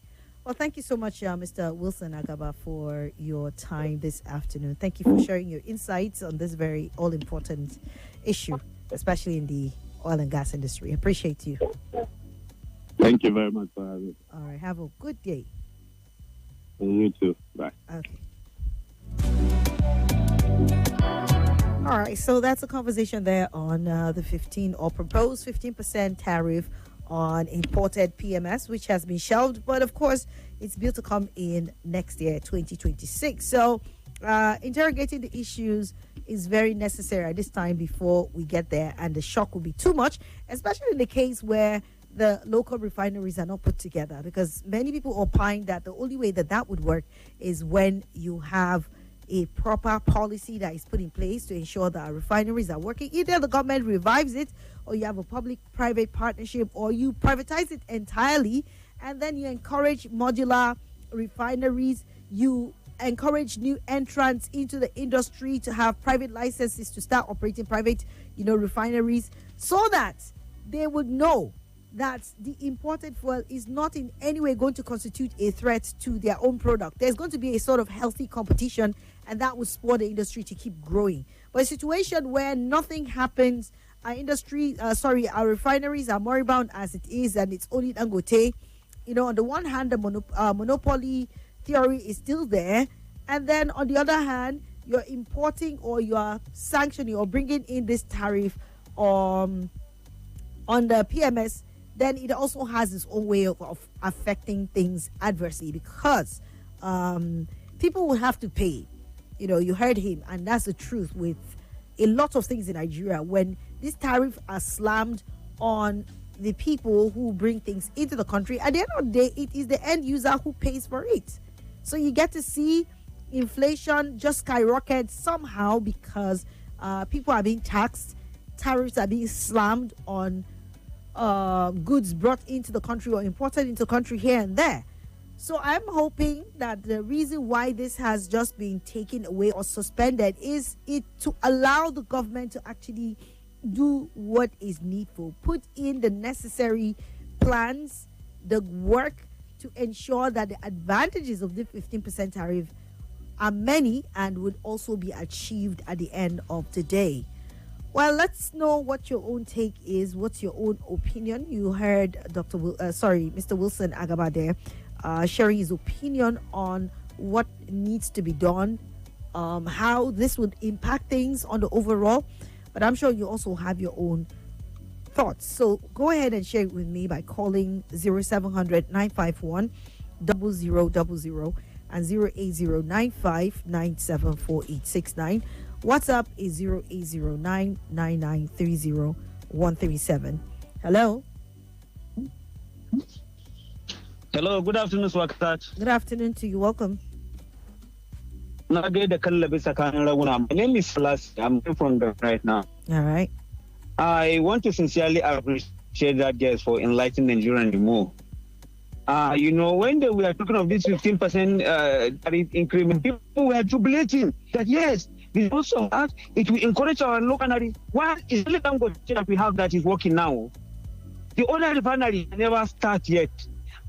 Well, thank you so much, Mr. Wilson Agaba, for your time this afternoon. Thank you for sharing your insights on this very all-important issue, especially in the oil and gas industry. Appreciate you. Thank you very much for having me. All right. Have a good day. And you too. Bye. Okay. All right. So that's a conversation there on the 15 or proposed 15% tariff on imported PMS, which has been shelved. But of course, it's built to come in next year, 2026. So interrogating the issues is very necessary at this time before we get there. And the shock will be too much, especially in the case where the local refineries are not put together. Because many people opine that the only way that that would work is when you have a proper policy that is put in place to ensure that our refineries are working. Either the government revives it, or you have a public-private partnership, or you privatize it entirely, and then you encourage modular refineries. You encourage new entrants into the industry to have private licenses to start operating private, refineries, so that they would know that the imported fuel is not in any way going to constitute a threat to their own product. There's going to be a sort of healthy competition, and that will spur the industry to keep growing. But a situation where nothing happens, our refineries are moribund as it is, and it's only Dangote. On the one hand, the monopoly theory is still there, and then on the other hand, you're importing or you are sanctioning or bringing in this tariff on the PMS. Then it also has its own way of affecting things adversely, because people will have to pay. You heard him, and that's the truth with a lot of things in Nigeria. When these tariffs are slammed on the people who bring things into the country, at the end of the day, it is the end user who pays for it. So you get to see inflation just skyrocket somehow because people are being taxed. Tariffs are being slammed on goods brought into the country or imported into the country here and there. So I'm hoping that the reason why this has just been taken away or suspended is it to allow the government to actually do what is needful, put in the necessary plans, the work to ensure that the advantages of the 15% tariff are many and would also be achieved at the end of the day. Well, let's know what your own take is. What's your own opinion? You heard Mr. Wilson Agaba there sharing his opinion on what needs to be done, how this would impact things on the overall. But I'm sure you also have your own thoughts. So go ahead and share it with me by calling 0700 951 0000 and 08095974869. WhatsApp is 0809 9930 137. Hello. Hello, good afternoon, Swat. Good afternoon to you. Welcome. My name is Salas. I'm from the right now. All right. I want to sincerely appreciate that guest for enlightening Nigerian more. When we are talking of this 15% tariff increment, people were jubilating that yes, because of that, it will encourage our local refinery. Why is the Dangote that we have that is working now? The other refinery never start yet.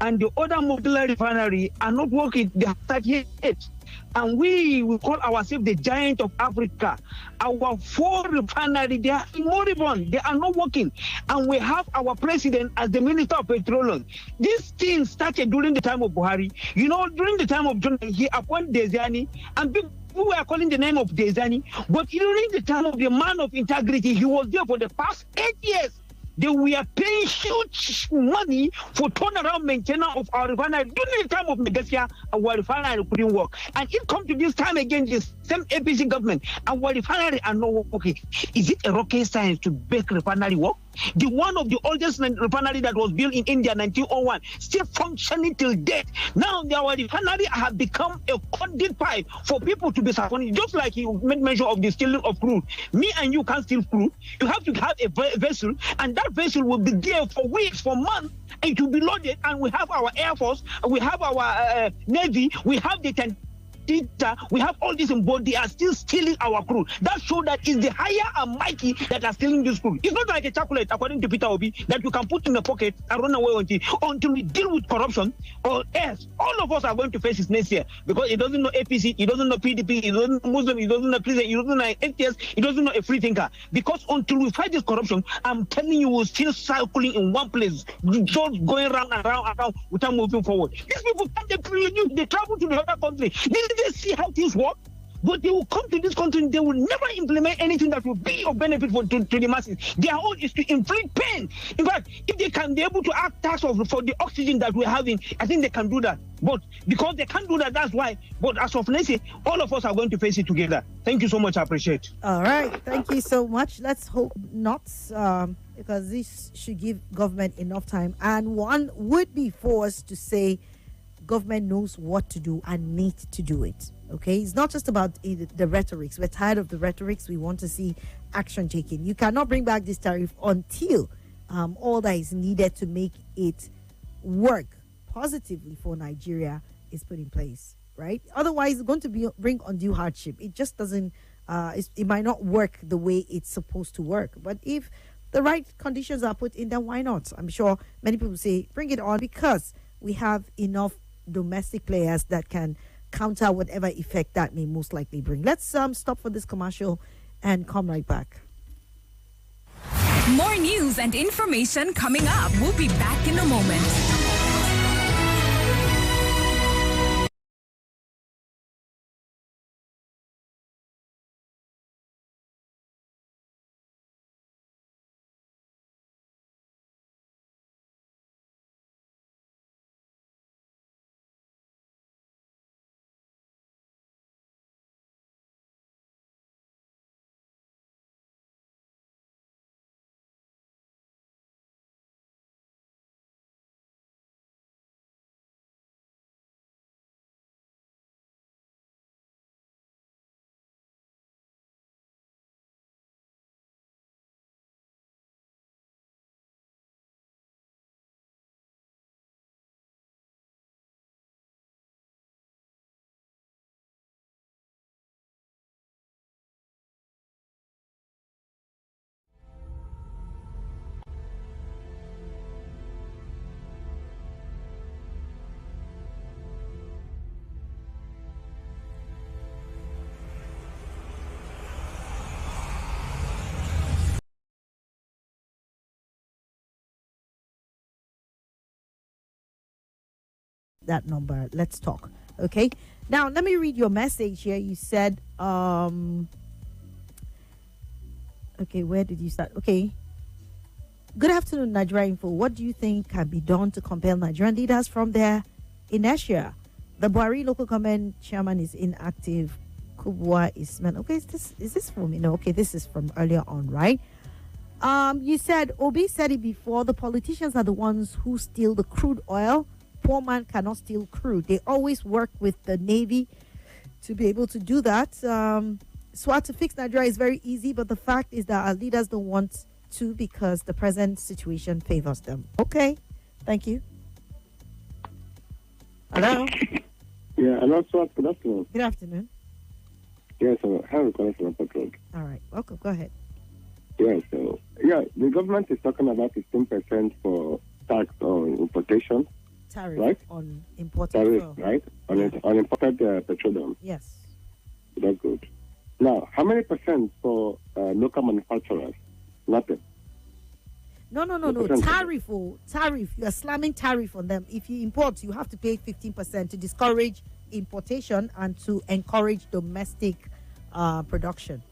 And the other modular refinery are not working, they have started yet. And we will call ourselves the giant of Africa. Our 4 refineries, they are moribund, they are not working. And we have our president as the Minister of Petroleum. This thing started during the time of Buhari. During the time of John, he appointed Dezani, and people were calling the name of Dezani. But during the time of the man of integrity, he was there for the past 8 years. They were paying huge money for turnaround maintenance of our refinery. During the time of Megasia, our refinery couldn't work. And it comes to this time again, the same APC government, our refinery are not working. Is it a rocket science to make refinery work? The one of the oldest refinery that was built in India, 1901, still functioning till date. Now, our refinery have become a conduit pipe for people to be supported. Just like you made mention of the stealing of crude. Me and you can't steal crude. You have to have a vessel, and that vessel will be there for weeks, for months, and it will be loaded. And we have our Air Force, we have our Navy, we have the we have all this in board. They are still stealing our crude. That shows that it's the higher and mighty that are stealing this crude. It's not like a chocolate, according to Peter Obi, that you can put in the pocket and run away until we deal with corruption, or else all of us are going to face it next year, because it doesn't know APC, it doesn't know PDP, it doesn't know Muslim, it doesn't know Christian, it doesn't know ATS, it doesn't know a free thinker. Because until we fight this corruption, I'm telling you, we're still circling in one place, just going round and round and round without moving forward. These people, they travel to the other country. They see how things work, but they will come to this country and they will never implement anything that will be of benefit to the masses. Their own is to inflict pain. In fact, if they can be able to act tax for the oxygen that we're having, I think they can do that. But because they can't do that, that's why. But as of next year, all of us are going to face it together. Thank you so much. I appreciate it. All right. Thank you so much. Let's hope not, because this should give government enough time. And one would be forced to say, government knows what to do and need to do it. Okay, it's not just about the rhetorics. We're tired of the rhetorics. We want to see action taken. You cannot bring back this tariff until all that is needed to make it work positively for Nigeria is put in place, right? Otherwise, it's going to bring undue hardship. It just doesn't. It might not work the way it's supposed to work. But if the right conditions are put in, then why not? I'm sure many people say bring it on, because we have enough domestic players that can counter whatever effect that may most likely bring. Let's stop for this commercial and come right back. More news and information coming up. We'll be back in a moment. That number. Let's talk. Okay. Now let me read your message here. You said, okay, where did you start? Okay. Good afternoon, Nigeria Info. What do you think can be done to compel Nigerian leaders from their inertia? The Buhari local government chairman is inactive. Kubwa is man. Okay, is this from okay, this is from earlier on, right? You said Obi said it before, the politicians are the ones who steal the crude oil poor man cannot steal crude. They always work with the Navy to be able to do that. Swat, to fix Nigeria is very easy, but the fact is that our leaders don't want to because the present situation favors them. Okay, thank you. Hello? Yeah, hello, Swat. Good afternoon. Good afternoon. Yes, so I have a question from Patrol. All right, welcome. Go ahead. Yeah, so, the government is talking about 15% for tax on importation. Tariff, right? On imported Tariff, fuel. right? On imported petroleum. Yes. That's good. Now, how many percent for local manufacturers? Nothing. No. Tariff. Tariff. You are slamming tariff on them. If you import, you have to pay 15% to discourage importation and to encourage domestic production.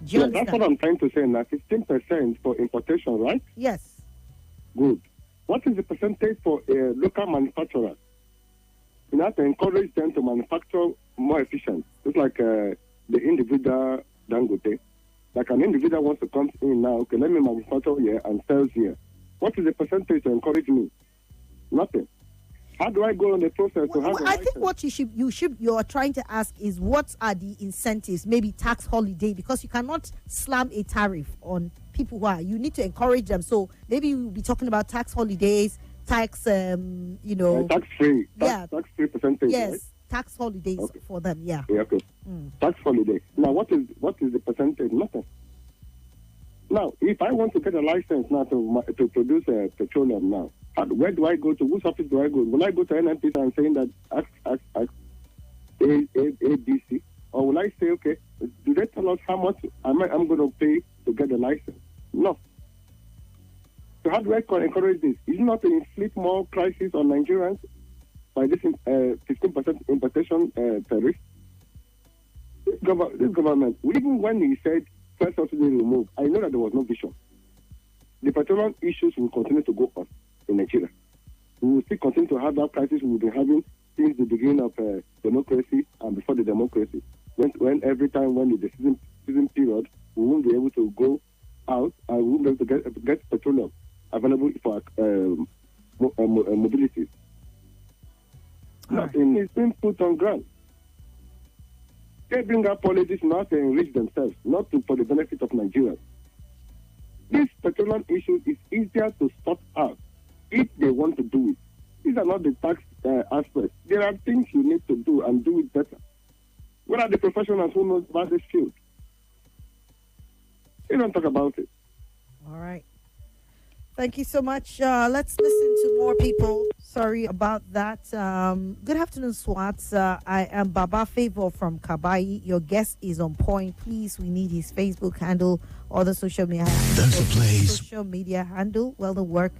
Do you understand? That's what I'm trying to say now. 15% for importation, right? Yes. Good. What is the percentage for local manufacturers? You have to encourage them to manufacture more efficient. It's like the individual Dangote. Like an individual wants to come in now, okay, let me manufacture here and sell here. What is the percentage to encourage me? Nothing. How do I go on the process to have I think what you are trying to ask is what are the incentives, maybe tax holiday, because you cannot slam a tariff on people who are, you need to encourage them. So maybe you'll be talking about tax holidays, tax, tax free. Tax free percentage. Yes, right? Tax holidays for them. Yeah. Yeah, okay. Tax holiday. Now, what is the percentage? Nothing. Now, if I want to get a license now to produce petroleum now, where do I go to? Whose office do I go? Will I go to NNPC and saying that ask ABC? Or will I say, okay, do they tell us how much I'm going to pay to get a license? No. So how do I encourage this? Is it not to inflict more crisis on Nigerians by this 15% importation tariff? This government, even when he said first subsidy removed, I know that there was no vision. The petroleum issues will continue to go on in Nigeria. We will still continue to have that crisis we've been having since the beginning of democracy and before the democracy. When every time when the season period, we won't be able to go out and we won't be able to get petroleum available for mobility. Nothing is being put on ground. They bring up policies not to enrich themselves, not for the benefit of Nigerians. This petroleum issue is easier to sort out if they want to do it. These are not the tax aspects. There are things you need to do and do it better. What are the professionals who know about this field? They don't talk about it. All right. Thank you so much. Let's listen to more people. Sorry about that. Good afternoon, Swats. I am Baba Favor from Kabai. Your guest is on point. Please, we need his Facebook handle or the social media handle. Well, the work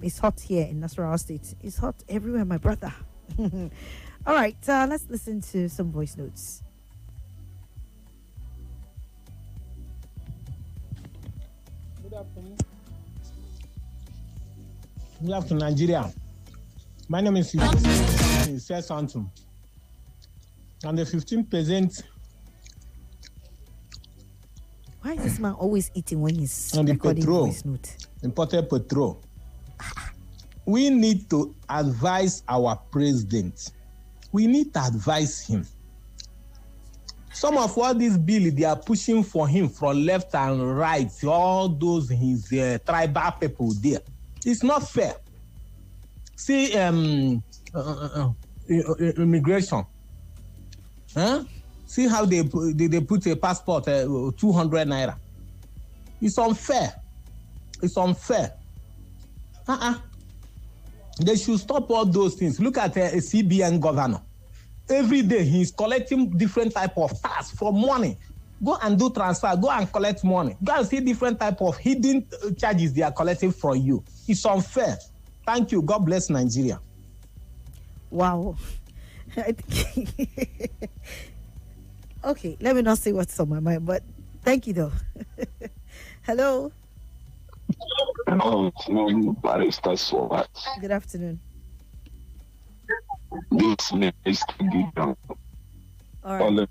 is hot here in Nasarawa State. It's hot everywhere, my brother. All right, let's listen to some voice notes. Good afternoon. Good afternoon, Nigeria. My name is Santum. And the 15%. Why is this man always eating when he's and the recording petrol, voice note? Imported petrol. We need to advise our president. We need to advise him. Some of all these bills they are pushing for him from left and right, all those his tribal people there. It's not fair. See, immigration. Huh? See how they put a passport 200 naira. It's unfair. It's unfair. They should stop all those things. Look at a CBN governor. Every day he's collecting different type of tax for money. Go and do transfer. Go and collect money. Go and see different type of hidden charges they are collecting from you. It's unfair. Thank you. God bless Nigeria. Wow. Okay, let me not say what's on my mind, but thank you though. Hello. Hello, Barrister Swat. Good afternoon. This is Gideon. All right.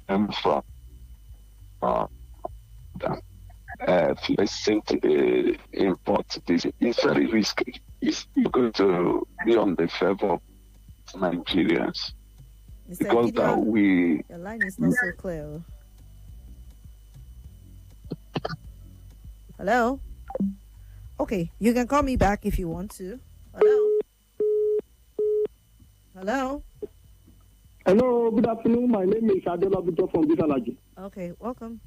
I'm from listen to the import. It's very risky. It's going to be on the favor of Nigerians. Because your line is not so clear. Hello? Okay, you can call me back if you want to. Hello? Hello? Hello, good afternoon. My name is Agaba from Bisalaji. Okay, welcome.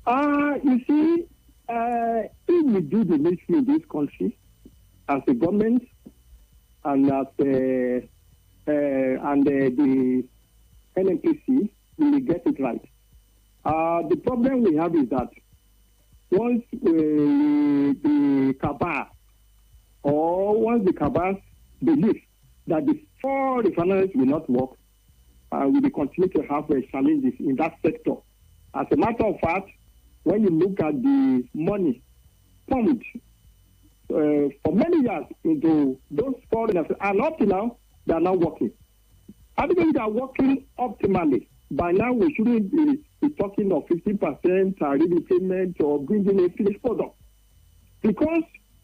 You see, if we do the military in this country, as a government and as the NNPC, we will get it right. The problem we have is that once the cabal once the cabal believe that the 4 refineries will not work, we will continue to have challenges in that sector. As a matter of fact, when you look at the money pumped for many years into those 4 refineries, and up to now, they are not working. I think they are working optimally. By now, we shouldn't be talking of 50% repayment or bringing a finished product. Because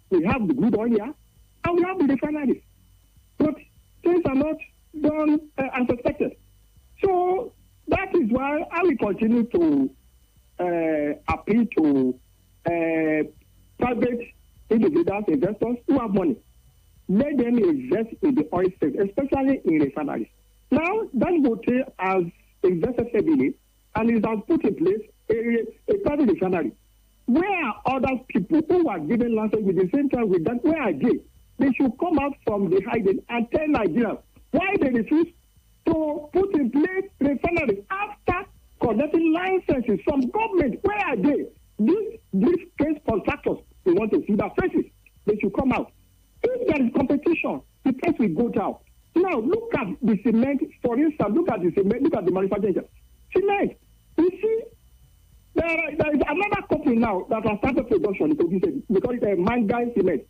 we have the good oil here, and we have the refineries. But things are not done as expected. So that is why I will continue to appeal to private individuals, investors who have money. Let them invest in the oil sector, especially in refineries. Now, Dangote has invested heavily and it has put in place a private refinery. Where are other people who are given license with the same time with that? Where are they? They should come out from the hiding and tell Nigerians why they refuse to put in place refineries after collecting licenses from government. Where are they? These case contractors, they want to see their faces. They should come out. If there is competition, the price will go down. Now, look at the cement, for instance, look at the cement, look at the manufacturing. Cement, you see, there is another company now that has started production, we call it a Mangai Cement.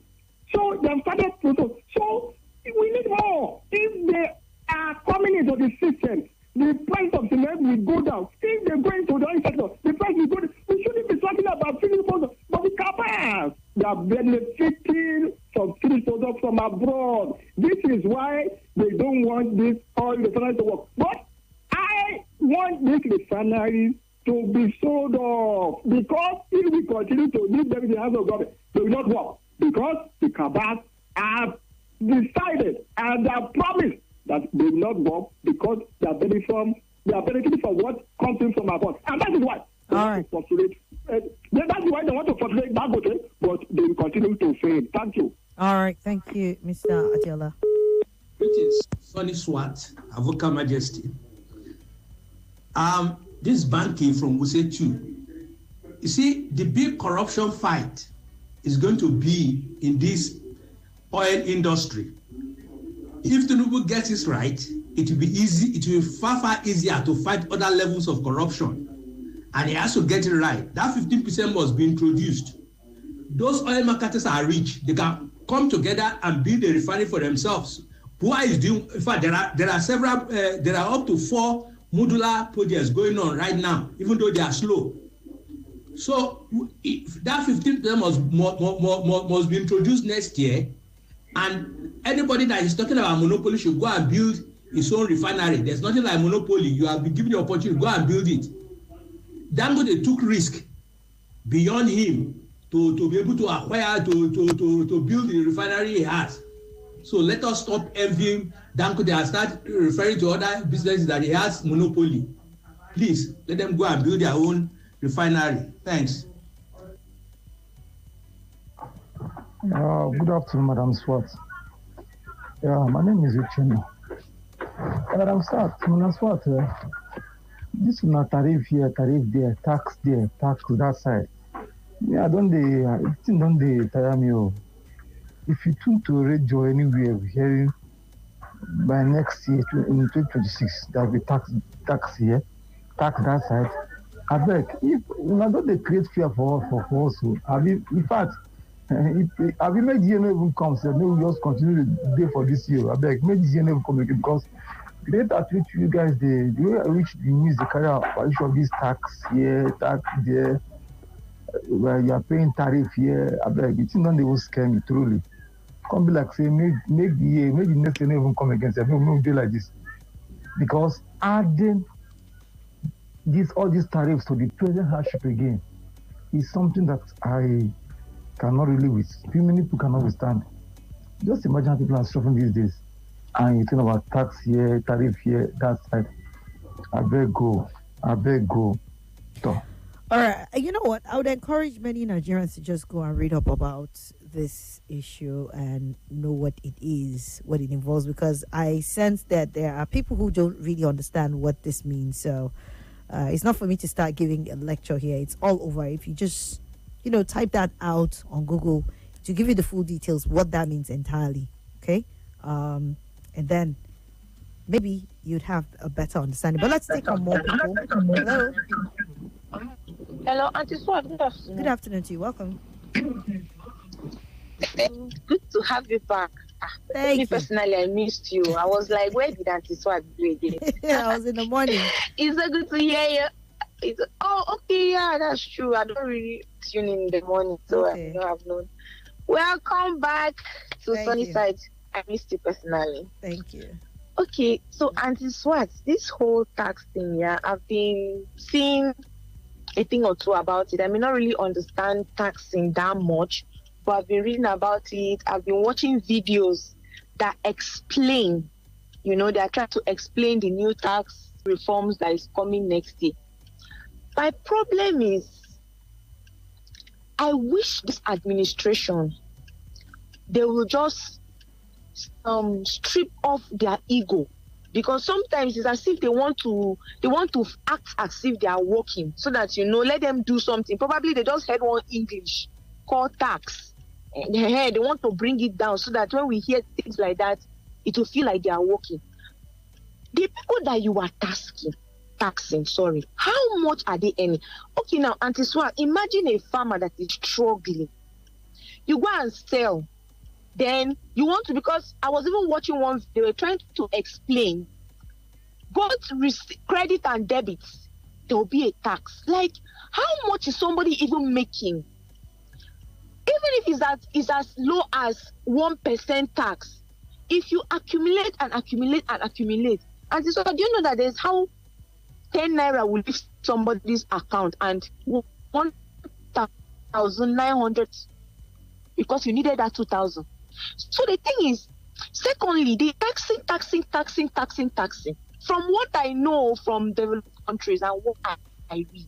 So they have started production. So we need more. If they are coming into the system, the price of cement will go down. If they go into the oil sector, the price will go down. We shouldn't be talking about finished products, but the companies, they are benefiting from finished products from abroad. This is why they don't want this oil refinery to work. But I want this refinery to be sold off, because if we continue to leave them in the hands of government, they will not work, because the cabal have decided and they have promised that they will not work because they are benefiting from what comes in from abroad. And that is why they want to postulate. That's why they want to postulate Dangote, but they will continue to fail. Thank you. All right, thank you, Mr. Adiola. Which is Sonny Swat, Avoka Majesty. This Banky from Wuse 2. You see, the big corruption fight is going to be in this oil industry. If Tinubu gets it right, it will be easy. It will be far easier to fight other levels of corruption, and he has to get it right. That 15% must be introduced. Those oil marketers are rich; they can come together and build a refinery for themselves. Who is doing? In fact, there are several. There are up to 4 modular projects going on right now, even though they are slow. So if that 15% must be introduced next year. And anybody that is talking about monopoly should go and build his own refinery. There's nothing like monopoly. You have been given the opportunity to go and build it. Dangote took risk beyond him to be able to acquire, to build the refinery he has. So let us stop envying Dangote and start referring to other businesses that he has monopoly. Please, let them go and build their own refinery. Thanks. Good afternoon, Madam Swat. My name is Uchenna. Madam Swat, this is not tariff here, tariff there, tax to that side. Yeah, don't they tire me? If you tune to radio anywhere, we're hearing by next year, in 2026, there will be tax here, tax that side. I beg, if don't they create fear for us, in fact, have you made GNO even come? So maybe we just continue to day for this year. I beg, make GNO even come again, because the rate at which you guys the way at which the news they carry out issue of this tax here, tax there, where you are paying tariff here, I beg, it's not even scare me truly. Can't be like say maybe next year never even come against it. No do like this. Because adding all these tariffs to the present hardship again is something that I cannot really few many people cannot withstand. Just imagine how people are suffering these days. And you think about tax here, tariff here, that side. I beg go. Stop. All right. You know what? I would encourage many Nigerians to just go and read up about this issue and know what it is, what it involves, because I sense that there are people who don't really understand what this means. So it's not for me to start giving a lecture here. It's all over. If you just, type that out on Google to give you the full details, what that means entirely. Okay? And then maybe you'd have a better understanding. But let's take on more people. Hello. Hello, Auntie Swat. Good afternoon. Good afternoon to you. Welcome. Good to have you back. Thank you. Personally, I missed you. I was like, where did Auntie Swat do again? I was in the morning. It's so good to hear you. Okay, yeah, that's true. I don't really tune in the morning, so I don't have known. Welcome back to Sunnyside. I missed you personally. Thank you. Okay, so Auntie Swat, this whole tax thing, yeah, I've been seeing a thing or two about it. I may not really understand taxing that much, but I've been reading about it. I've been watching videos that explain, they are trying to explain the new tax reforms that is coming next year. My problem is, I wish this administration, they will just strip off their ego, because sometimes it's as if they want to act as if they are working, so that let them do something. Probably they just heard one English called tax, and they want to bring it down so that when we hear things like that, it will feel like they are working. The people that you are taxing, how much are they earning? Okay, now Auntie Swat, imagine a farmer that is struggling. You go and sell. Then you want to, because I was even watching one, they were trying to explain both credit and debits, there will be a tax. Like, how much is somebody even making? Even if it's as low as 1% tax, if you accumulate and accumulate, and so do you know that there's how 10 naira will leave somebody's account and 1,900 because you needed that 2,000. So the thing is, secondly, they taxing. From what I know from developed countries and what I read,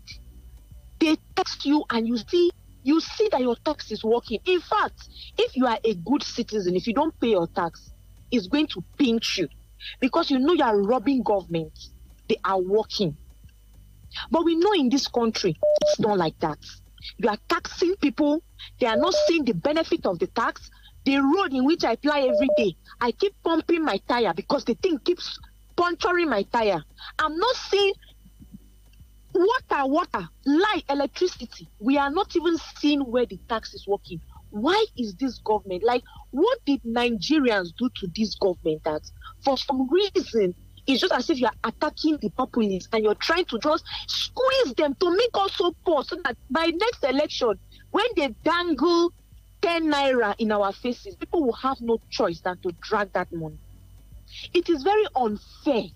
they tax you and you see that your tax is working. In fact, if you are a good citizen, if you don't pay your tax, it's going to pinch you because you are robbing government. They are working. But we know in this country, it's not like that. You are taxing people. They are not seeing the benefit of the tax. The road in which I fly every day, I keep pumping my tire because the thing keeps puncturing my tire. I'm not seeing water, light, electricity. We are not even seeing where the tax is working. Why is this government, what did Nigerians do to this government that for some reason, it's just as if you're attacking the populace and you're trying to just squeeze them to make us so poor so that by next election, when they dangle 10 naira in our faces, people will have no choice than to drag that money. It is very unfair.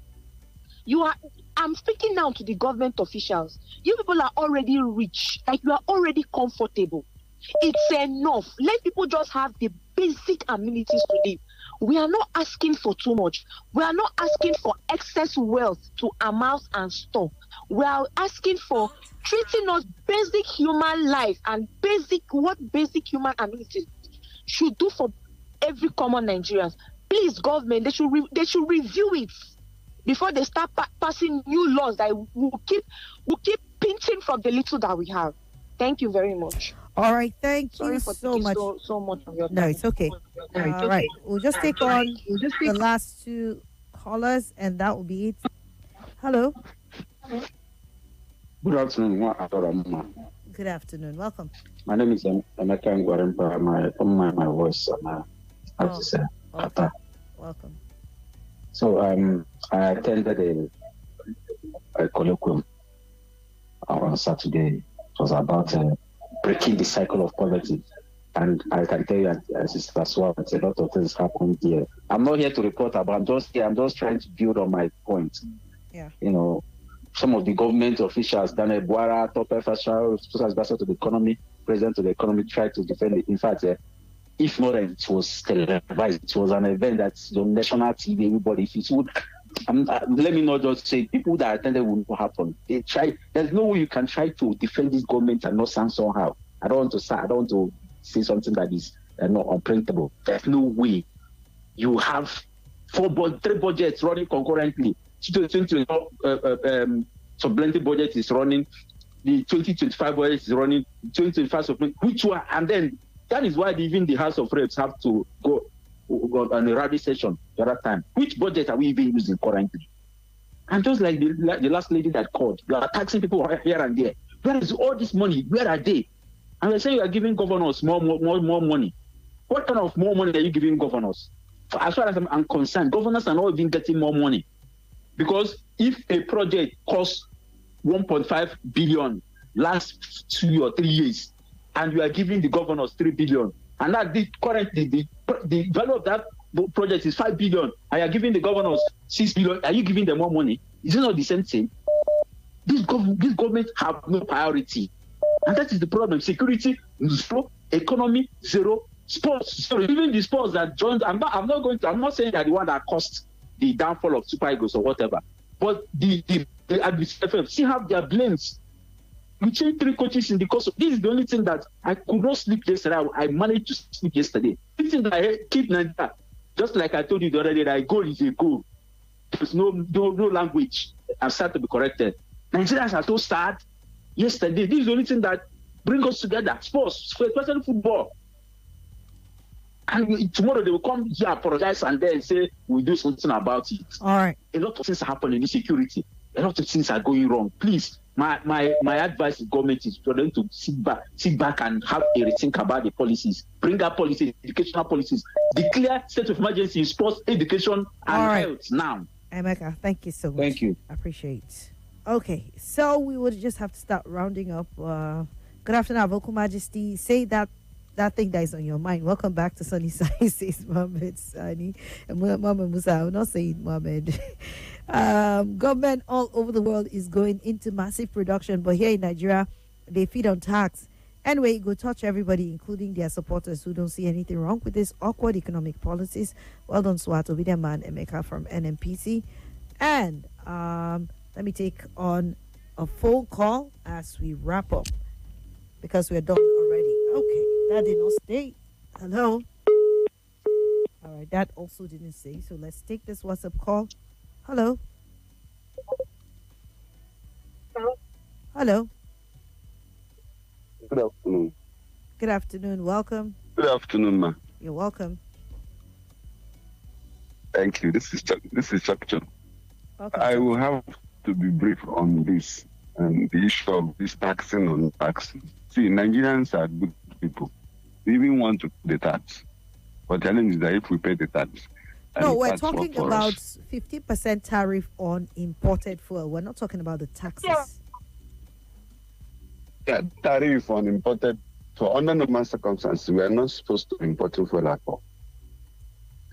I'm speaking now to the government officials. You people are already rich, you are already comfortable. It's enough. Let people just have the basic amenities to live. We are not asking for too much. We are not asking for excess wealth to amass and store. We are asking for treating us basic human life and what basic human amenities should do for every common Nigerians. Please, government, they should review it before they start passing new laws that will keep pinching from the little that we have. Thank you very much. All right, thank you so much. So much of your time. No, it's okay. All right, we'll just take on the last two callers, and that will be it. Hello. Good afternoon. Good afternoon. Welcome. My name is Emeka Ngwarempa. My voice. I have to say. Okay. Welcome. So I attended a colloquium on Saturday. It was about breaking the cycle of poverty. And I can tell you, Sister Swat, a lot of things happened here. I'm not here to report about. I'm just trying to build on my point. Yeah. You know, some of the government officials, Daniel Buara, top official, special advisor to the economy, president of the economy, tried to defend it. In fact, if not, it was televised. It was an event that's on national TV. Everybody, if it would, let me not just say people that attended will not happen. They try. There's no way you can try to defend this government and not sound somehow. I don't want to say something that is not unprintable. There's no way. You have 3 budgets running concurrently. Supplementary budget is running. The 2025 budget is running. 2025 which one? And then that is why even the House of Reps have to go on a rally session the other time. Which budget are we even using currently? And just like the last lady that called, you are taxing people here and there. Where is all this money? Where are they? And they say you are giving governors more money. What kind of more money are you giving governors? As far as I'm concerned, governors are not even getting more money. Because if a project costs 1.5 billion last 2 or 3 years, and you are giving the governors 3 billion, and that currently the value of that project is 5 billion, and you are giving the governors 6 billion, are you giving them more money? Is it not the same thing? These governments have no priority. And that is the problem. Security, zero. Economy, zero. Sports, zero. Even the sports that joined, I'm not saying that the one that caused the downfall of Super Eagles or whatever. But the FF still have their blames. We changed 3 coaches in the course of this is the only thing that I could not sleep yesterday. I managed to sleep yesterday. This thing that I keep Nigeria, just like I told you the other day, that a goal is a goal. There's no language. I'm sad to be corrected. Nigerians are so sad. Yesterday, this is the only thing that brings us together. Sports, especially football. And tomorrow they will come here, apologize, and then say we'll do something about it. All right. A lot of things are happening in security. A lot of things are going wrong. Please, my advice to government is for them to sit back and have a rethink about the policies. Bring up policies, educational policies. Declare state of emergency in sports, education, and health now. Emeka, thank you so much. Thank you. I appreciate it. Okay, so we would just have to start rounding up. Good afternoon, Avoku Majesty. Say that thing that is on your mind. Welcome back to Sunny Side, says Mohammed Sani. And Mohammed Musa, I'm not saying Mohammed. Government all over the world is going into massive production, but here in Nigeria, they feed on tax. Anyway, it will touch everybody, including their supporters who don't see anything wrong with this awkward economic policies. Well done, Swat, Obedient Man, Emeka from NMPC. And let me take on a phone call as we wrap up because we're done already. Okay, that did not stay. Hello. All right, that also didn't stay. So let's take this WhatsApp call. Hello. Hello. Good afternoon. Good afternoon. Welcome. Good afternoon, ma. You're welcome. Thank you. This is Chuck John. Okay. I will have to be brief on this and the issue of this taxing on taxing. See, Nigerians are good people. We even want to pay the tax. But the challenge is that if we pay the tax. No, we're talking about 50% tariff on imported fuel. We're not talking about the taxes. Yeah, tariff on imported. So under normal circumstances, we are not supposed to import fuel at all.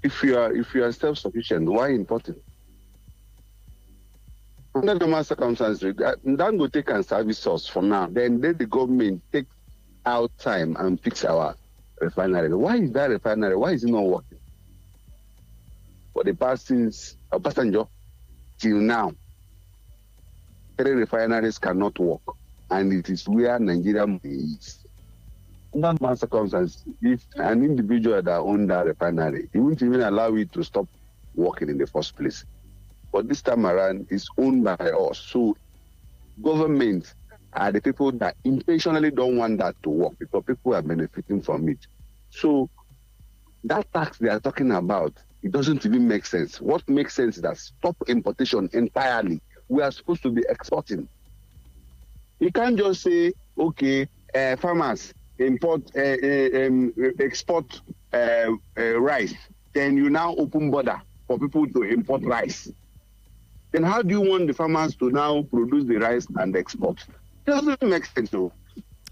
If you are self-sufficient, why importing? Under normal circumstances, Dangote can service us for now. Then let the government take out time and fix our refinery. Why is that refinery? Why is it not working? For the past since Obasanjo till now, 3 refineries cannot work, and it is where Nigeria is. Under normal circumstances, if an individual that owns that refinery, he won't even allow it to stop working in the first place. But this time around, it's owned by us. So government are the people that intentionally don't want that to work because people are benefiting from it. So that tax they are talking about, it doesn't even make sense. What makes sense is that stop importation entirely. We are supposed to be exporting. You can't just say, okay, farmers export rice. Then you now open border for people to import rice. Then how do you want the farmers to now produce the rice and export? It doesn't make sense, though.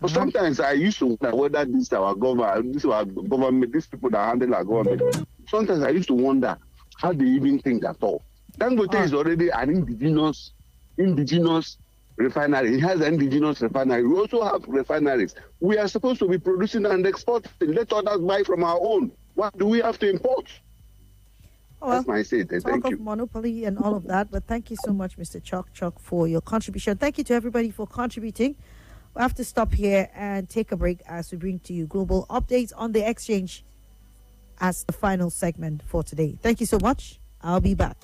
But sometimes I used to wonder whether these our government, these people that handle our government. Sometimes I used to wonder how they even think at all. Dangote is already an indigenous refinery. It has an indigenous refinery. We also have refineries. We are supposed to be producing and exporting. Let others buy from our own. Why do we have to import? That's my say. Thank Talk you. of monopoly and all of that, but thank you so much, Mr. Chuck, for your contribution. Thank you to everybody for contributing. We have to stop here and take a break as we bring to you global updates on the exchange as the final segment for today. Thank you so much. I'll be back.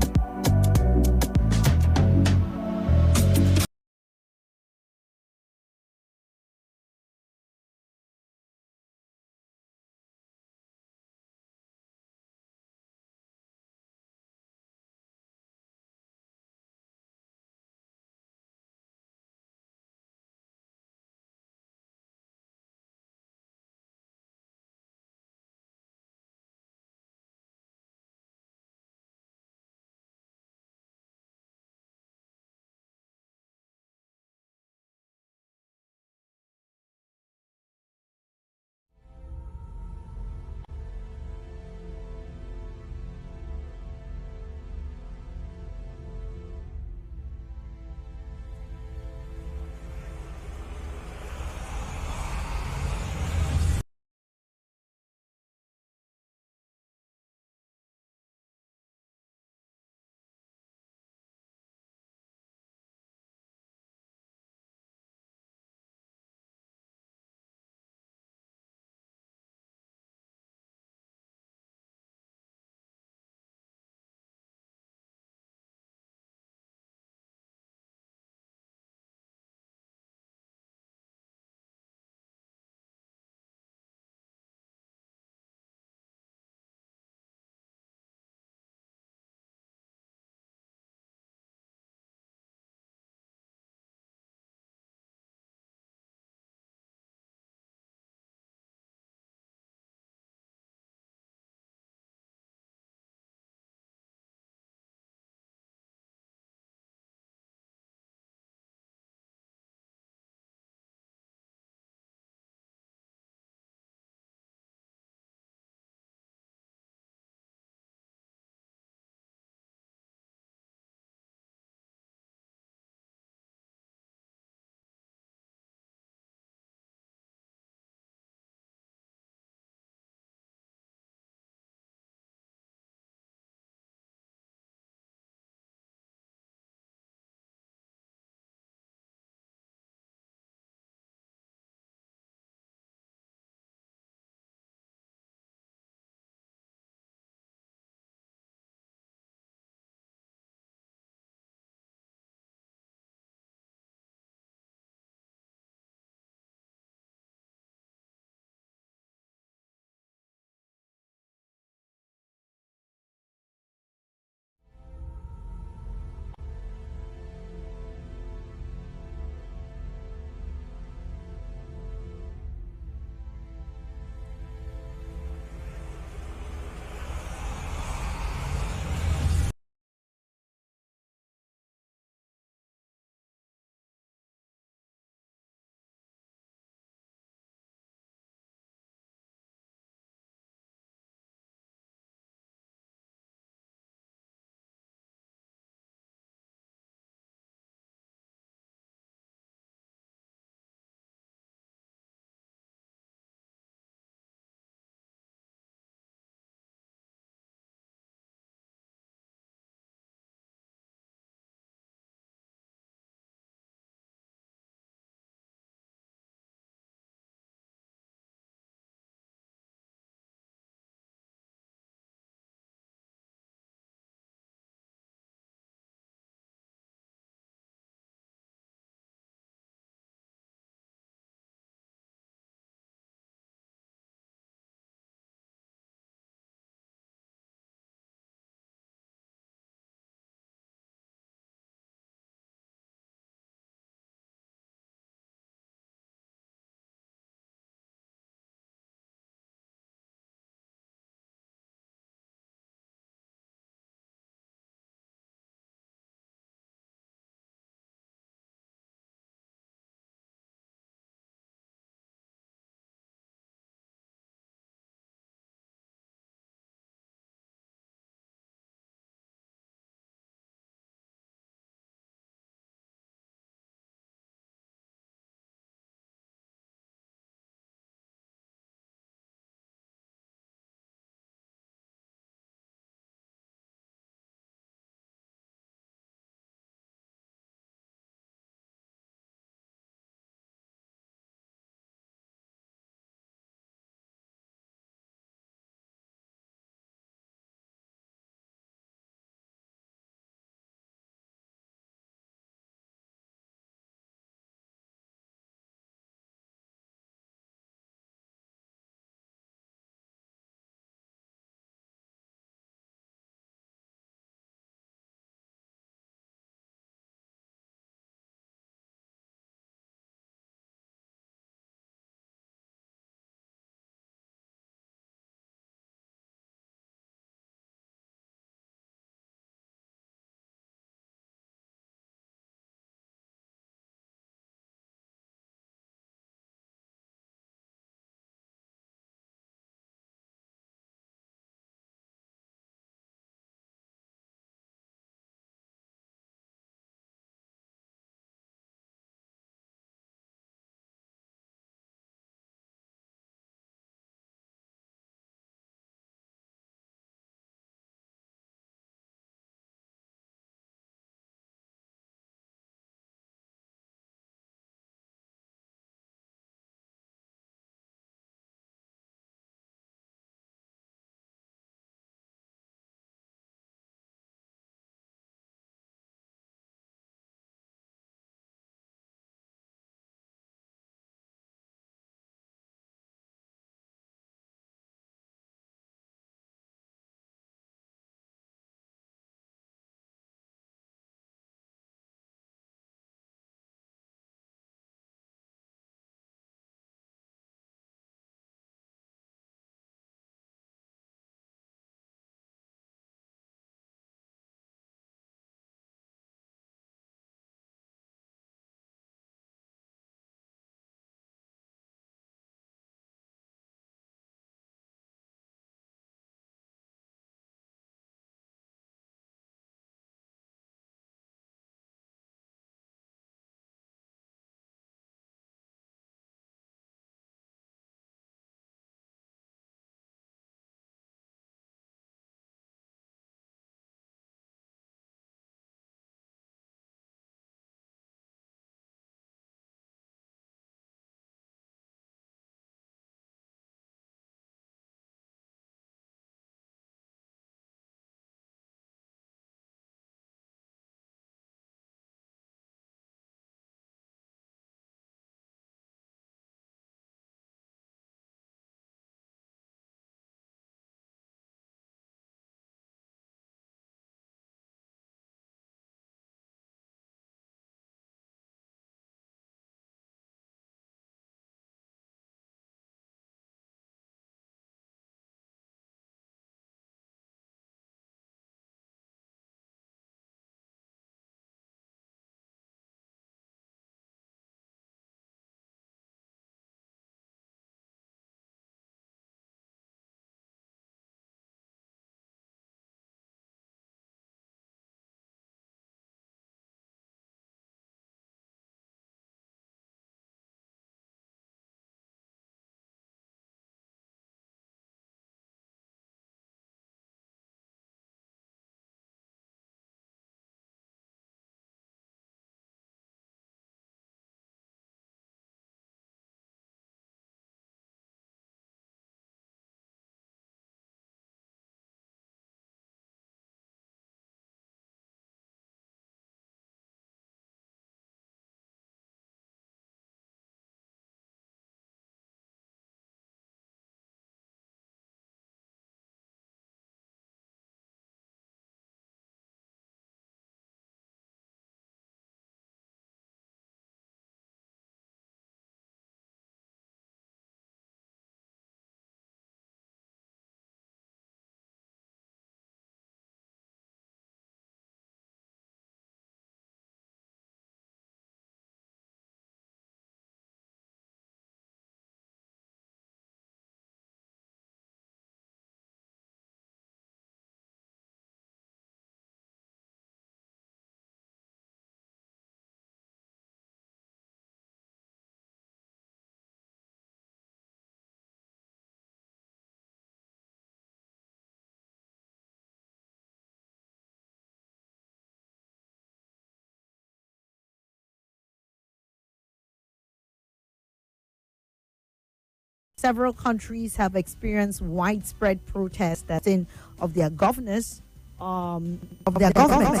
several countries have experienced widespread protests that's in of their governors, of their governments,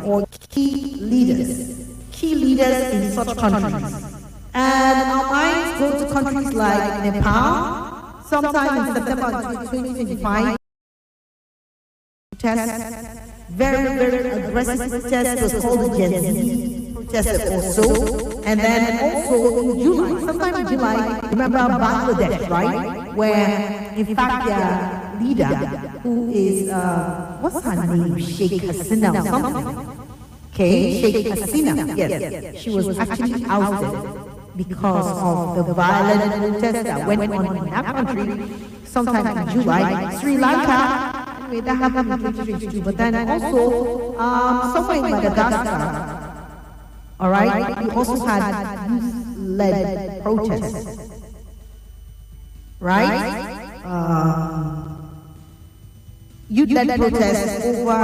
or key leaders in such countries. And our minds go to countries like Nepal, sometime in September 2025. Protests, very aggressive protests was called the Gen Z protest also. And then also in July, sometime in July, remember Bangladesh, right? Where in fact their leader, who is, what's her name? Sheikh Hasina or something. Okay, Sheikh Hasina, yes. She was actually ousted because of the violent protests that went on in that country sometime in July. Sri Lanka, anyway, that happened in 2022, but then also somewhere in Madagascar, all right, we also had youth-led protests, right? Youth-led protests over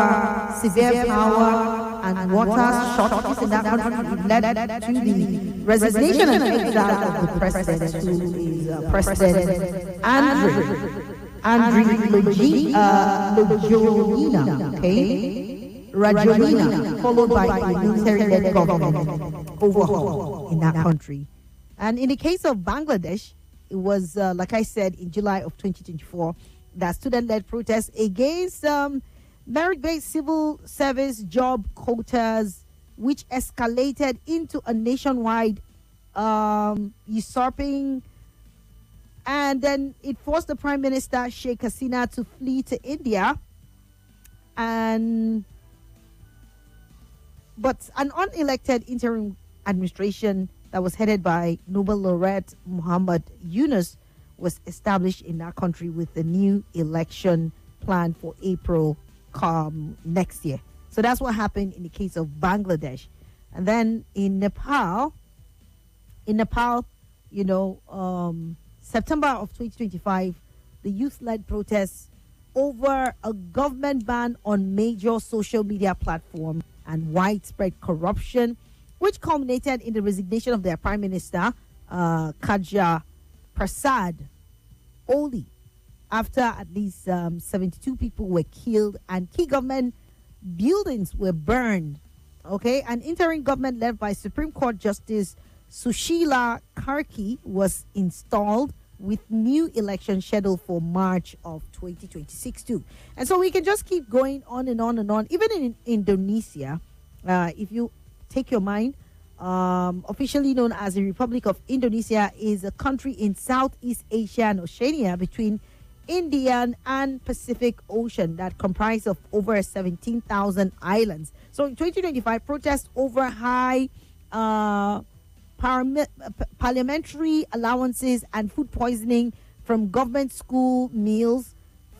severe power and water shortages in that country led to the resignation and exile of the president, who is President Andry Rajoelina, okay? Rajoelina, followed by a military-led government overhaul in that country. And in the case of Bangladesh, it was, like I said, in July of 2024, that student-led protests against merit-based civil service job quotas, which escalated into a nationwide usurping, and then it forced the Prime Minister Sheikh Hasina to flee to India, but an unelected interim administration that was headed by Nobel laureate Muhammad Yunus was established in that country with the new election planned for April next year. So that's what happened in the case of Bangladesh. And then in Nepal, you know, September of 2025, the youth-led protests over a government ban on major social media platform and widespread corruption, which culminated in the resignation of their Prime Minister, Kaja Prasad Oli, after at least 72 people were killed and key government buildings were burned. Okay, an interim government led by Supreme Court Justice Sushila Karki was installed with new election scheduled for March of 2026 too. And so we can just keep going on and on and on. Even in Indonesia, if you take your mind, officially known as the Republic of Indonesia, is a country in Southeast Asia and Oceania between Indian and Pacific Ocean that comprise of over 17,000 islands. So in 2025, protests over high parliamentary allowances and food poisoning from government school meals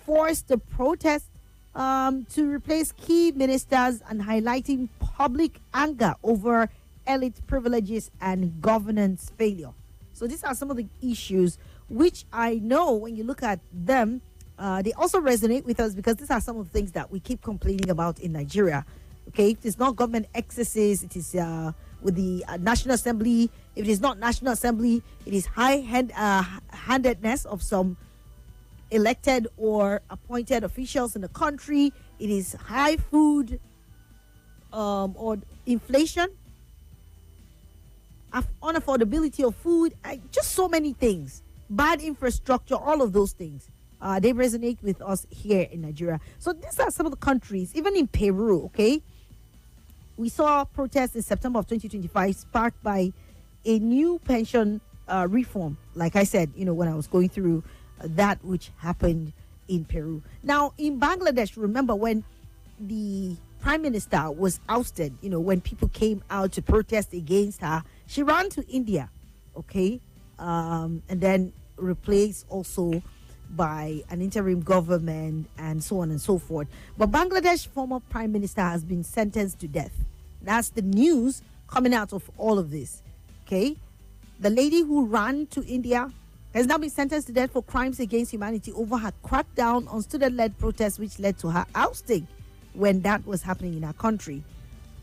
forced the protest to replace key ministers and highlighting public anger over elite privileges and governance failure. So these are some of the issues which I know when you look at them, they also resonate with us because these are some of the things that we keep complaining about in Nigeria. Okay, if it's not government excesses, it is with the National Assembly. If it is not National Assembly, it is high-handedness of some elected or appointed officials in the country. It is high food or inflation, unaffordability of food, just so many things. Bad infrastructure, all of those things. They resonate with us here in Nigeria. So these are some of the countries, even in Peru, okay? We saw protests in September of 2025 sparked by a new pension reform. Like I said, you know, when I was going through that which happened in Peru. Now, in Bangladesh, remember when the Prime Minister was ousted, you know, when people came out to protest against her, she ran to India, okay? And then replaced also by an interim government and so on and so forth. But Bangladesh former Prime Minister has been sentenced to death. That's the news coming out of all of this, okay? The lady who ran to India has now been sentenced to death for crimes against humanity over her crackdown on student-led protests, which led to her ousting when that was happening in her country.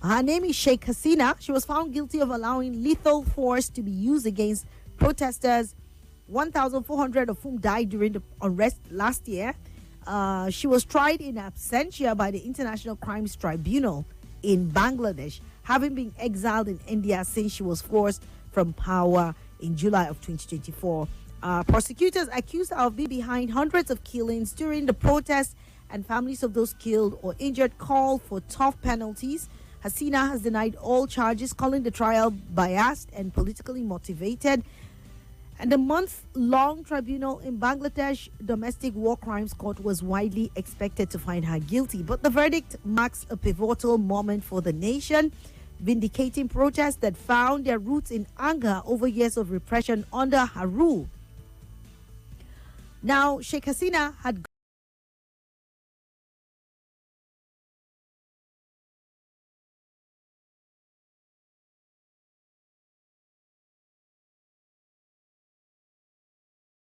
Her name is Sheikh Hasina. She was found guilty of allowing lethal force to be used against protesters 1,400 of whom died during the unrest last year. She was tried in absentia by the International Crimes Tribunal in Bangladesh, having been exiled in India since she was forced from power in July of 2024. Prosecutors accused her of being behind hundreds of killings during the protests, and families of those killed or injured called for tough penalties. Hasina has denied all charges, calling the trial biased and politically motivated. And the month-long tribunal in Bangladesh Domestic War Crimes Court was widely expected to find her guilty. But the verdict marks a pivotal moment for the nation, vindicating protests that found their roots in anger over years of repression under her rule. Now, Sheikh Hasina had